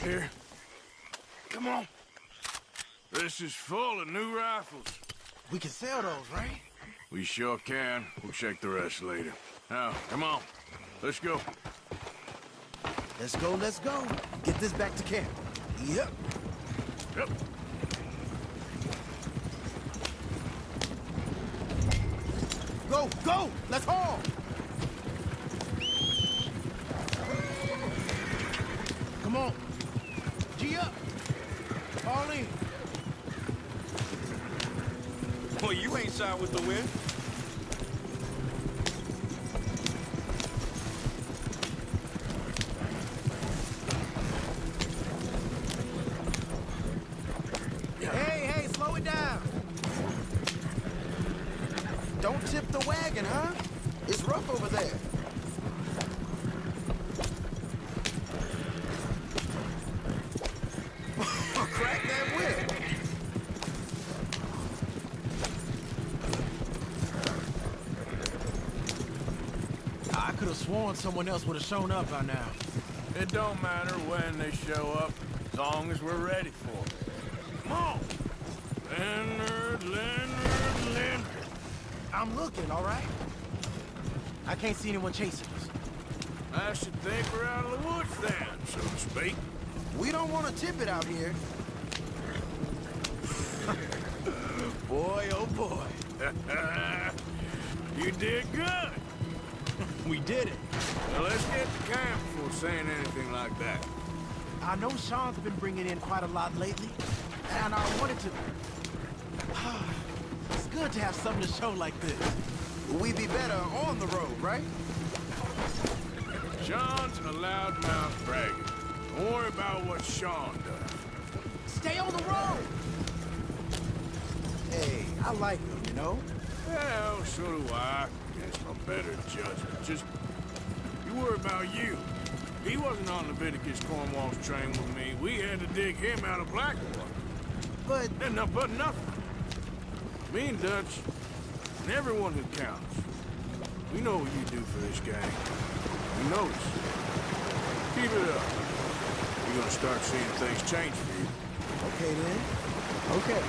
Here. Come on. This is full of new rifles. We can sell those, right? We sure can. We'll check the rest later. Now, come on. Let's go. Let's go, let's go. Get this back to camp. Yep. Yep. Go, go! Let's haul! Come on. G up. Fall in. Well, you ain't side with the wind. Hey, slow it down. Don't tip the wagon, huh? It's rough over there. Crack that whip. I could have sworn someone else would have shown up by now. It don't matter when they show up, as long as we're ready for them. Come on! Leonard. I'm looking, all right? I can't see anyone chasing us. I should think we're out of the woods then, so to speak. We don't want to tip it out here. Boy, oh boy. You did good. We did it. Well, let's get to camp before saying anything like that. I know Sean's been bringing in quite a lot lately, and I wanted to... It's good to have something to show like this. We'd be better on the road, right? Sean's a loudmouth bragger. Don't worry about what Sean does. Stay on the road! Hey, I like him, you know? Well, so do I. Guess I'm better judgment. Just, you worry about you. He wasn't on Leviticus Cornwall's train with me. We had to dig him out of Blackwater. But nothing. Me and Dutch, and everyone who counts. We know what you do for this gang. We know this. Keep it up. You're gonna start seeing things change for you. Okay, then. Okay.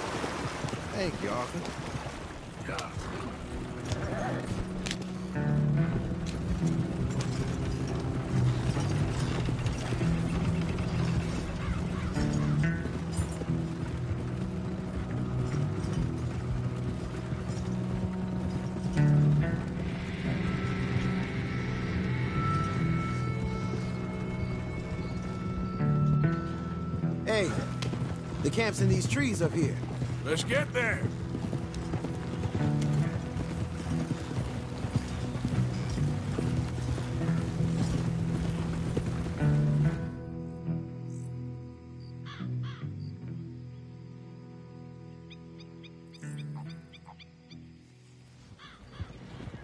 Thank you, Arthur. Yeah. Hey, the camp's in these trees up here. Let's get there.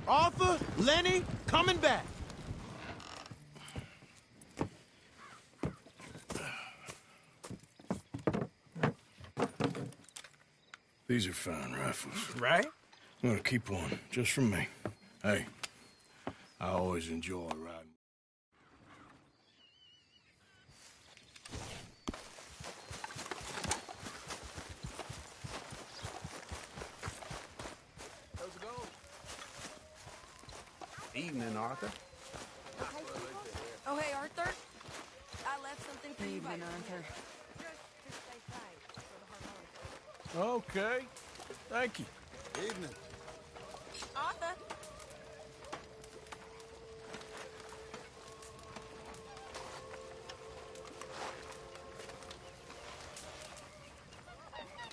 Arthur, Lenny, coming back. These are fine rifles. Right? I'm gonna keep one, just for me. Hey, I always enjoy riding. How's it going? Evening, Arthur. Oh, hey, Arthur. I left something for you. Evening, Arthur. Okay. Thank you. Evening. Arthur.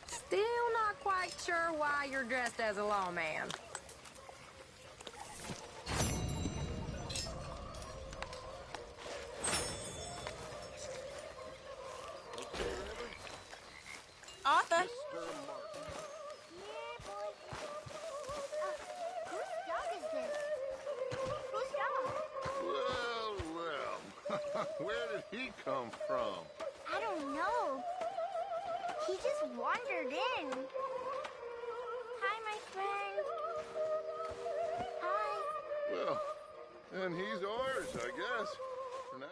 Still not quite sure why you're dressed as a lawman. Arthur. Well, where did he come from? I don't know. He just wandered in. Hi, my friend. Hi. Well, and he's ours, I guess. For now.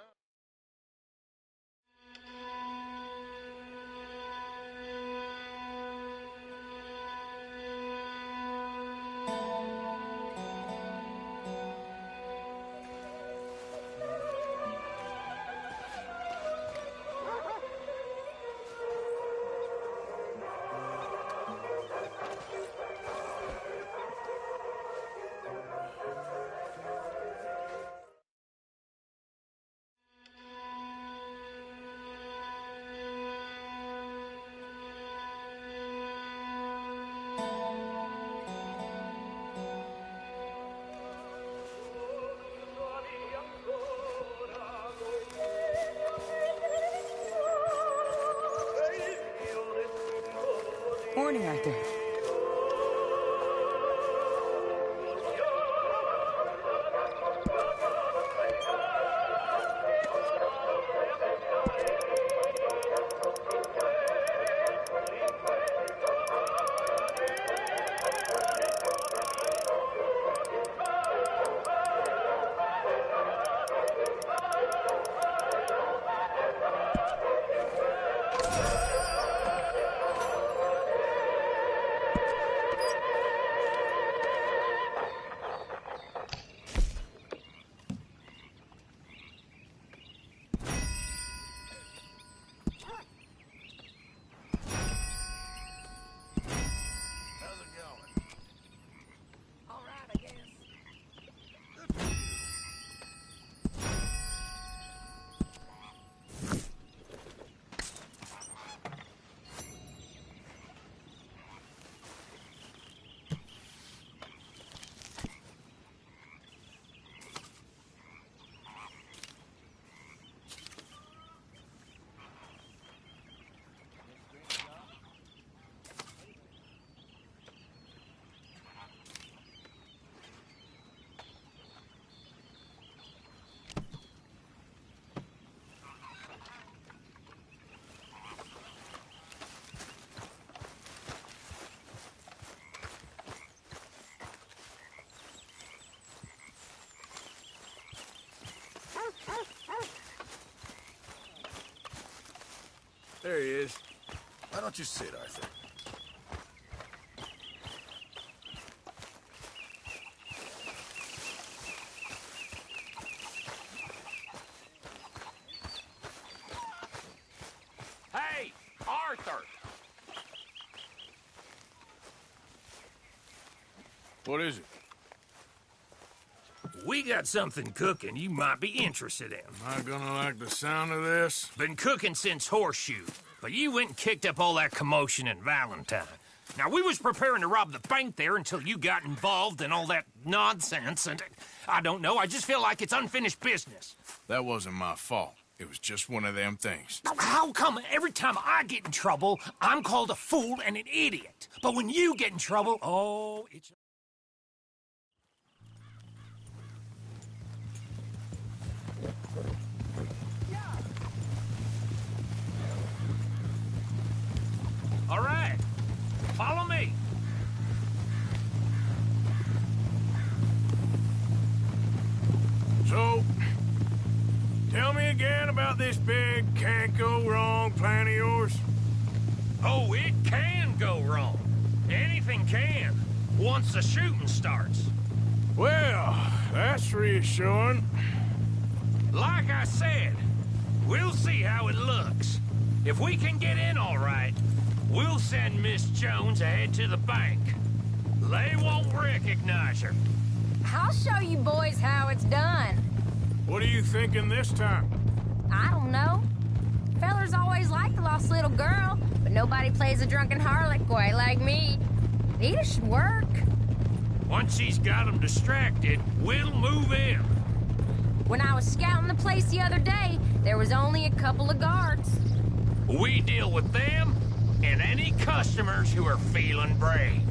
morning, Arthur. There he is. Why don't you sit, Arthur? Hey, Arthur! What is it? We got something cooking you might be interested in. Am I gonna like the sound of this? Been cooking since Horseshoe, but you went and kicked up all that commotion in Valentine. Now, we was preparing to rob the bank there until you got involved in all that nonsense, and I don't know, I just feel like it's unfinished business. That wasn't my fault. It was just one of them things. How come every time I get in trouble, I'm called a fool and an idiot? But when you get in trouble, oh, it's... All right, follow me. So, tell me again about this big can't-go-wrong plan of yours. Oh, it can go wrong. Anything can, once the shooting starts. Well, that's reassuring. Like I said, we'll see how it looks. If we can get in all right, we'll send Miss Jones ahead to the bank. They won't recognize her. I'll show you boys how it's done. What are you thinking this time? I don't know. Fellers always like the lost little girl, but nobody plays a drunken harlot quite like me. Nita should work. Once she's got them distracted, we'll move in. When I was scouting the place the other day, there was only a couple of guards. We deal with them and any customers who are feeling brave.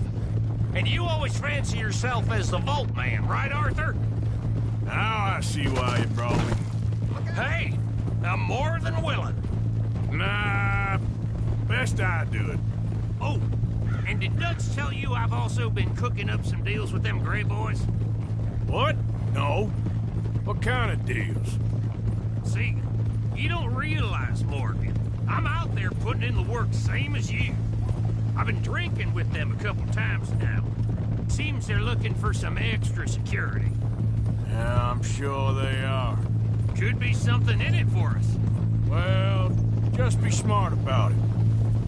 And you always fancy yourself as the Vault Man, right, Arthur? Now I see why you brought me. Hey, I'm more than willing. Nah, best I do it. Oh, and did Dutch tell you I've also been cooking up some deals with them Gray Boys? What? No. What kind of deals? See, you don't realize, Morgan. I'm out there putting in the work same as you. I've been drinking with them a couple times now. Seems they're looking for some extra security. Yeah, I'm sure they are. Could be something in it for us. Well, just be smart about it.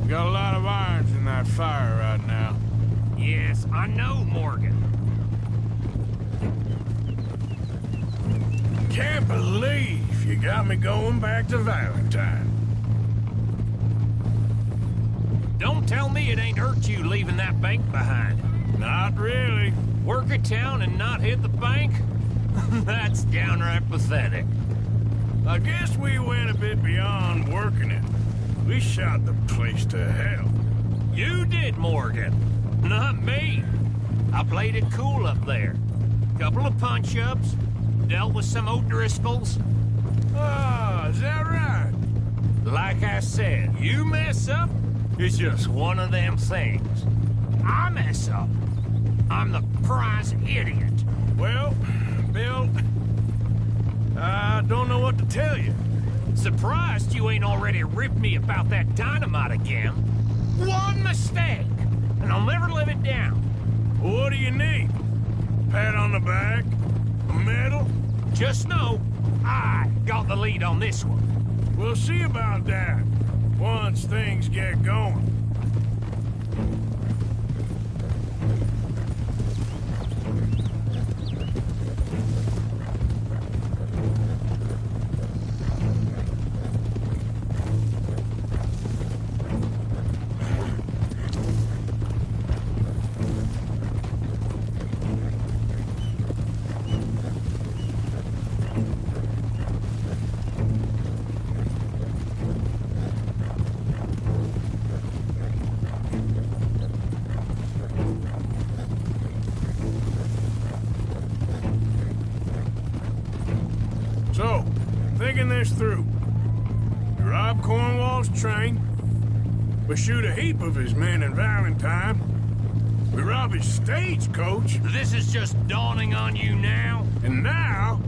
We got a lot of irons in that fire right now. Yes, I know, Morgan. Can't believe you got me going back to Valentine. Don't tell me it ain't hurt you leaving that bank behind. Not really. Work a town and not hit the bank? That's downright pathetic. I guess we went a bit beyond working it. We shot the place to hell. You did, Morgan. Not me. I played it cool up there. Couple of punch-ups, dealt with some O'Driscolls. Ah, is that right? Like I said, you mess up, it's just one of them things. I mess up, I'm the prize idiot. Well, Bill, I don't know what to tell you. Surprised you ain't already ripped me about that dynamite again. One mistake, and I'll never live it down. What do you need? Pat on the back? A medal? Just know, I got the lead on this one. We'll see about that once things get going. So, thinking this through. We rob Cornwall's train. We shoot a heap of his men in Valentine. We rob his stagecoach. This is just dawning on you now? And now,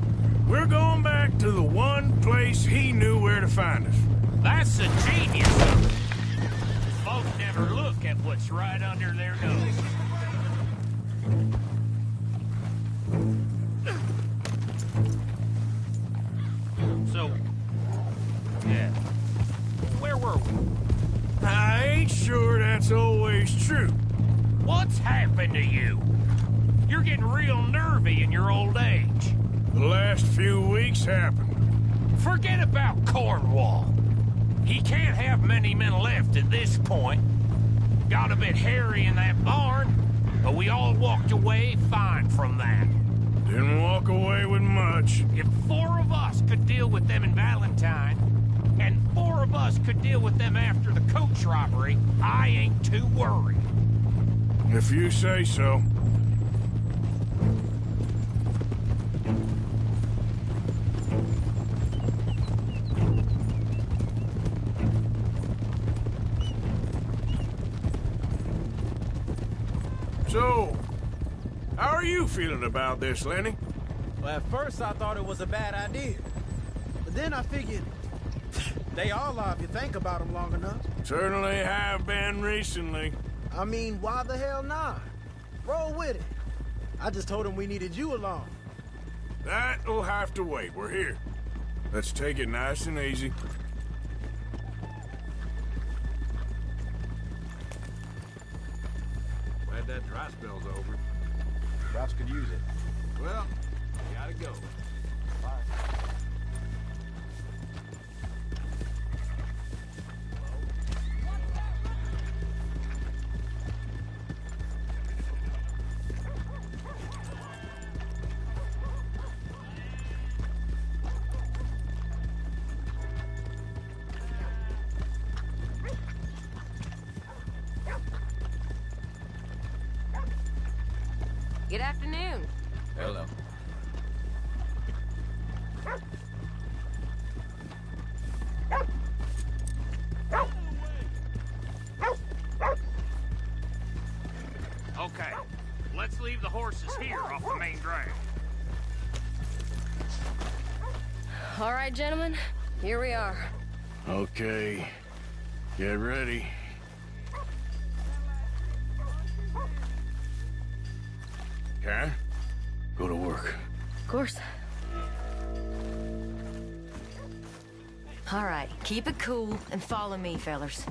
we're going back to the one place he knew where to find us. That's a genius. Folks never look at what's right under their nose. So, yeah, where were we? I ain't sure that's always true. What's happened to you? You're getting real nervy in your old age. The last few weeks happened. Forget about Cornwall. He can't have many men left at this point. Got a bit hairy in that barn, but we all walked away fine from that. Didn't walk away with much. If 4 of us could deal with them in Valentine, and 4 of us could deal with them after the coach robbery, I ain't too worried. If you say so. So, how are you feeling about this, Lenny? Well, at first I thought it was a bad idea. But then I figured, they all are if you think about them long enough. Certainly have been recently. I mean, why the hell not? Roll with it. I just told him we needed you along. That'll have to wait. We're here. Let's take it nice and easy. Glad that dry spell's over. Routes could use it. Well, gotta go. Bye. Good afternoon. Hello. Okay, let's leave the horses here off the main drag. All right, gentlemen, here we are. Okay, get ready. Okay? Go to work. Of course. All right, keep it cool and follow me, fellers.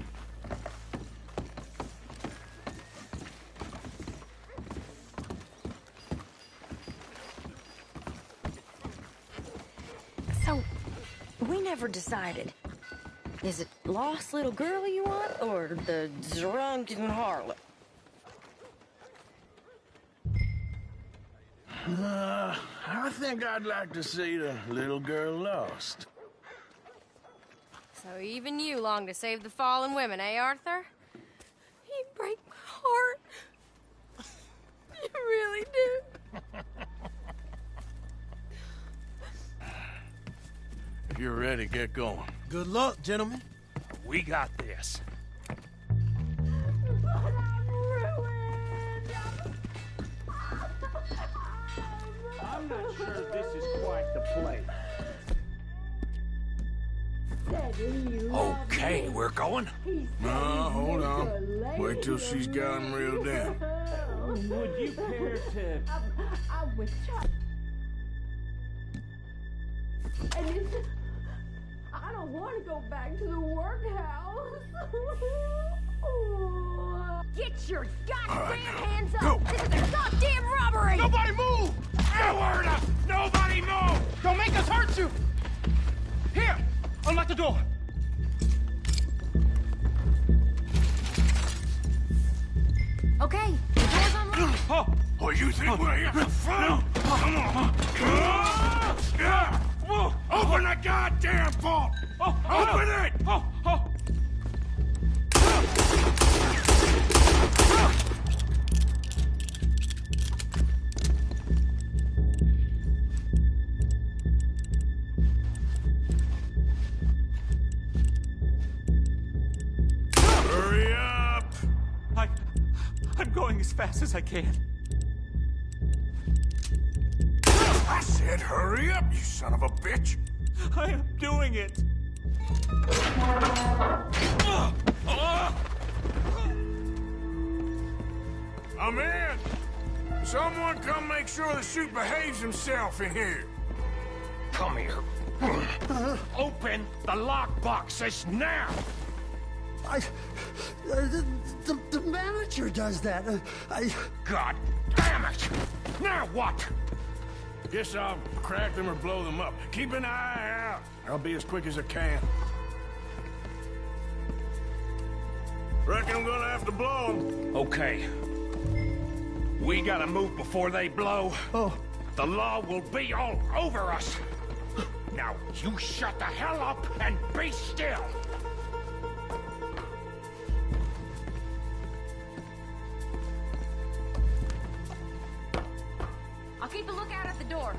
So, we never decided. Is it lost little girl you want, or the drunken harlot? I think I'd like to see the little girl lost. So even you long to save the fallen women, eh, Arthur? He break my heart. You really do. If you're ready, get going. Good luck, gentlemen. We got this. I'm not sure this is quite the place. Okay, we're going. No, hold on. Wait till she's got him reeled in. Would you care to... I was shot. And it's... I don't want to go back to the workhouse. Get your goddamn hands up! This is a goddamn robbery! Nobody move! Nobody move! Don't make us hurt you! Here! Unlock the door! Okay, the door's unlocked. Oh, you think we're here for fun? Come on. Open the goddamn vault! Open it! Hurry up! I'm going as fast as I can. I said hurry up, you son of a bitch! I am doing it. I'm in! Someone come make sure the chute behaves himself in here. Come here. Open the lockboxes now! The manager does that. God damn it! Now what? Guess I'll crack them or blow them up. Keep an eye out. I'll be as quick as I can. Reckon I'm gonna have to blow them. Okay. We gotta move before they blow. Oh. The law will be all over us. Now, you shut the hell up and be still. I'll keep a lookout at the door.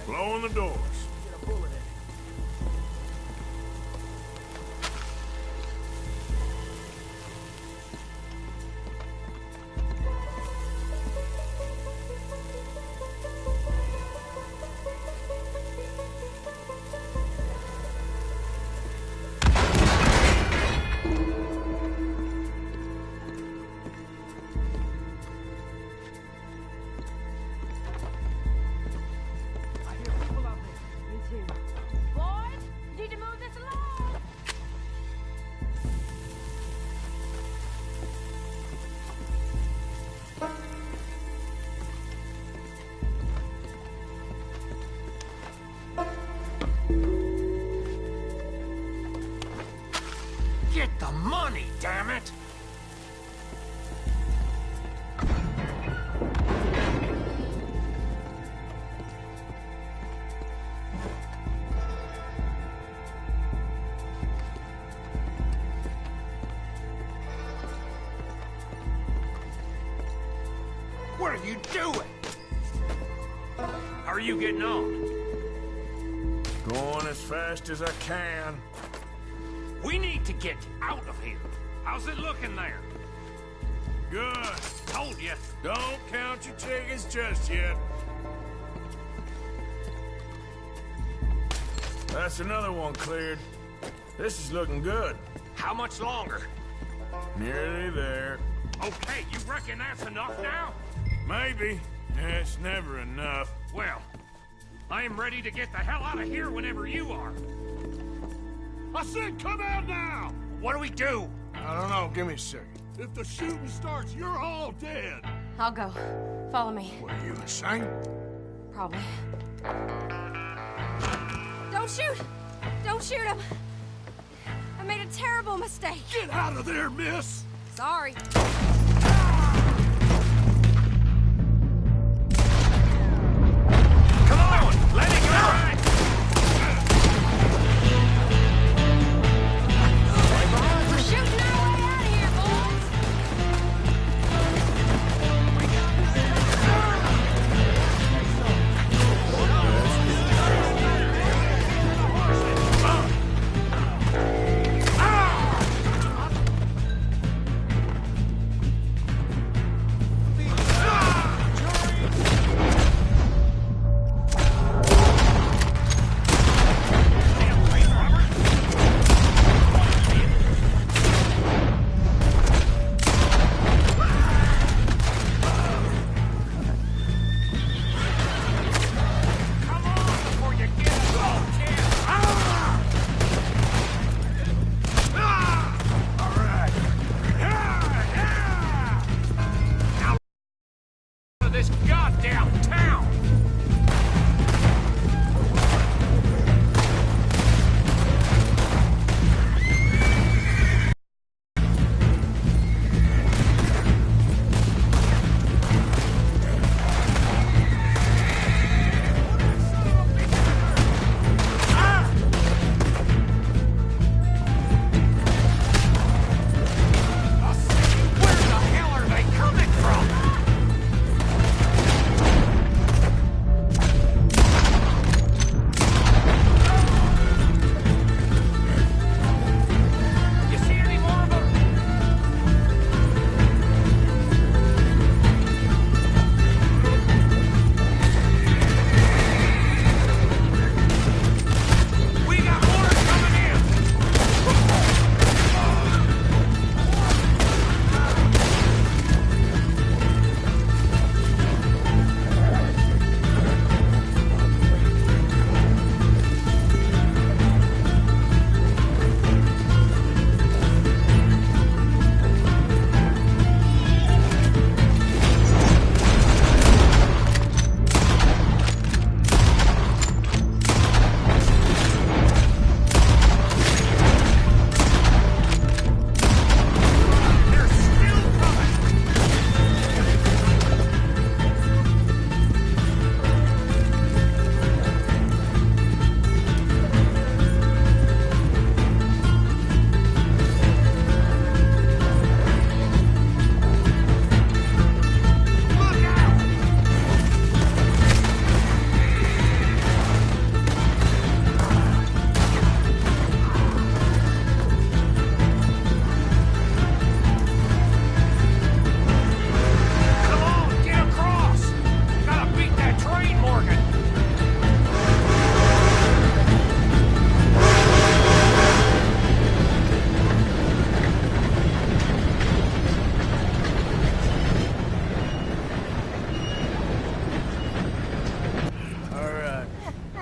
Blowing the doors. Get the money, damn it! What are you doing? How are you getting on? Going as fast as I can. We need to get out of here. How's it looking there? Good. Told you. Don't count your chickens just yet. That's another one cleared. This is looking good. How much longer? Nearly there. Okay, you reckon that's enough now? Maybe. It's never enough. Well, I am ready to get the hell out of here whenever you are. I said come out now! What do we do? I don't know. Give me a second. If the shooting starts, you're all dead. I'll go. Follow me. What are you, insane? Probably. Don't shoot! Don't shoot him! I made a terrible mistake. Get out of there, miss! Sorry. Come on! Let it go! goddamn town!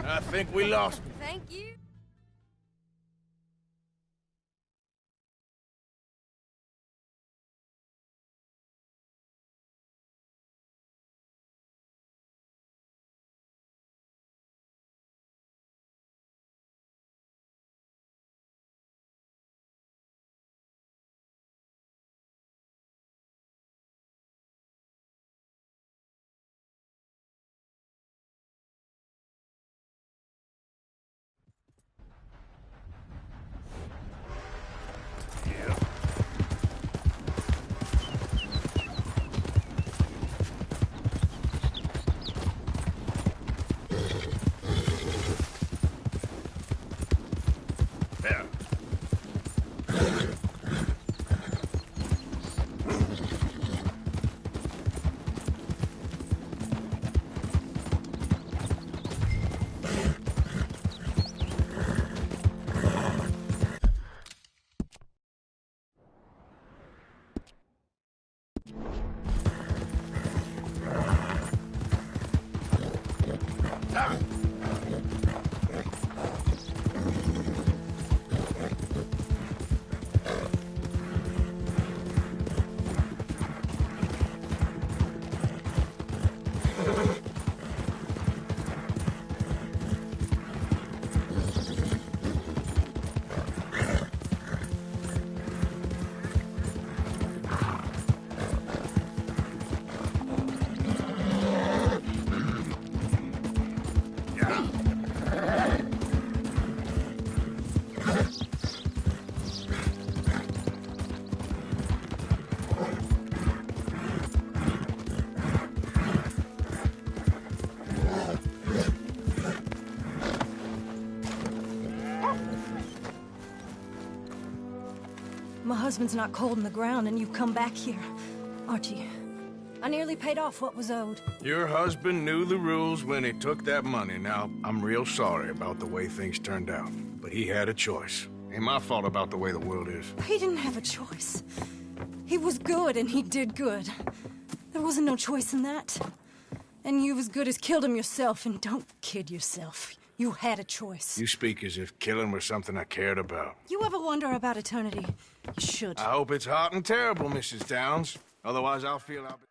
I think we lost him. Thank you. My husband's not cold in the ground, and you've come back here. Archie, I nearly paid off what was owed. Your husband knew the rules when he took that money. Now, I'm real sorry about the way things turned out. But he had a choice. Ain't my fault about the way the world is. He didn't have a choice. He was good, and he did good. There wasn't no choice in that. And you as good as killed him yourself, and don't kid yourself. You had a choice. You speak as if killing was something I cared about. You ever wonder about eternity? You should. I hope it's hot and terrible, Mrs. Downs. Otherwise, I'll feel I'll be...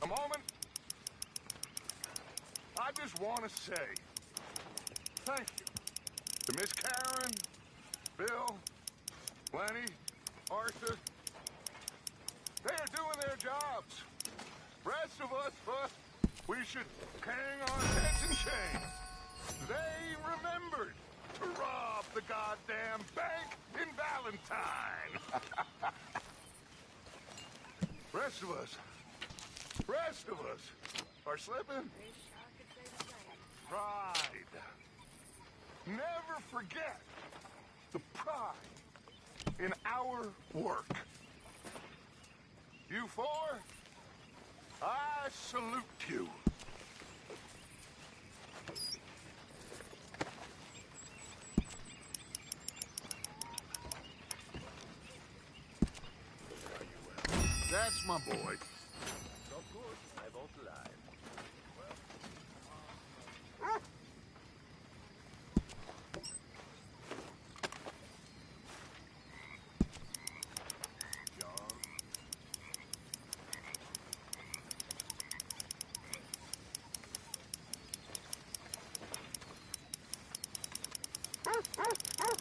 A moment. I just want to say thank you to Miss Karen, Bill, Lenny, Arthur. They are doing their jobs. Rest of us, we should hang our heads in shame. They remembered to rob the goddamn bank in Valentine. Rest of us are slipping. Pride. Never forget the pride in our work. You four, I salute you. That's my boy. Of course, I won't lie.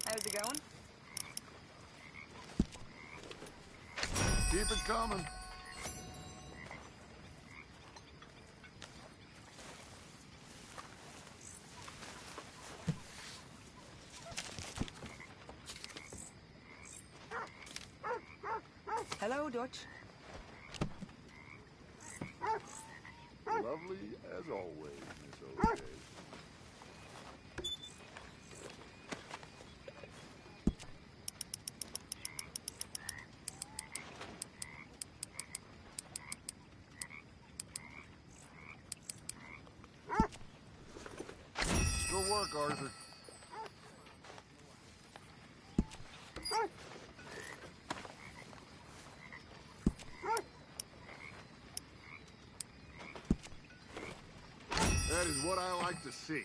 How's it going? Keep it coming. Hello, Dutch. Lovely as always, Miss O.J. Good work, Arthur. That is what I like to see.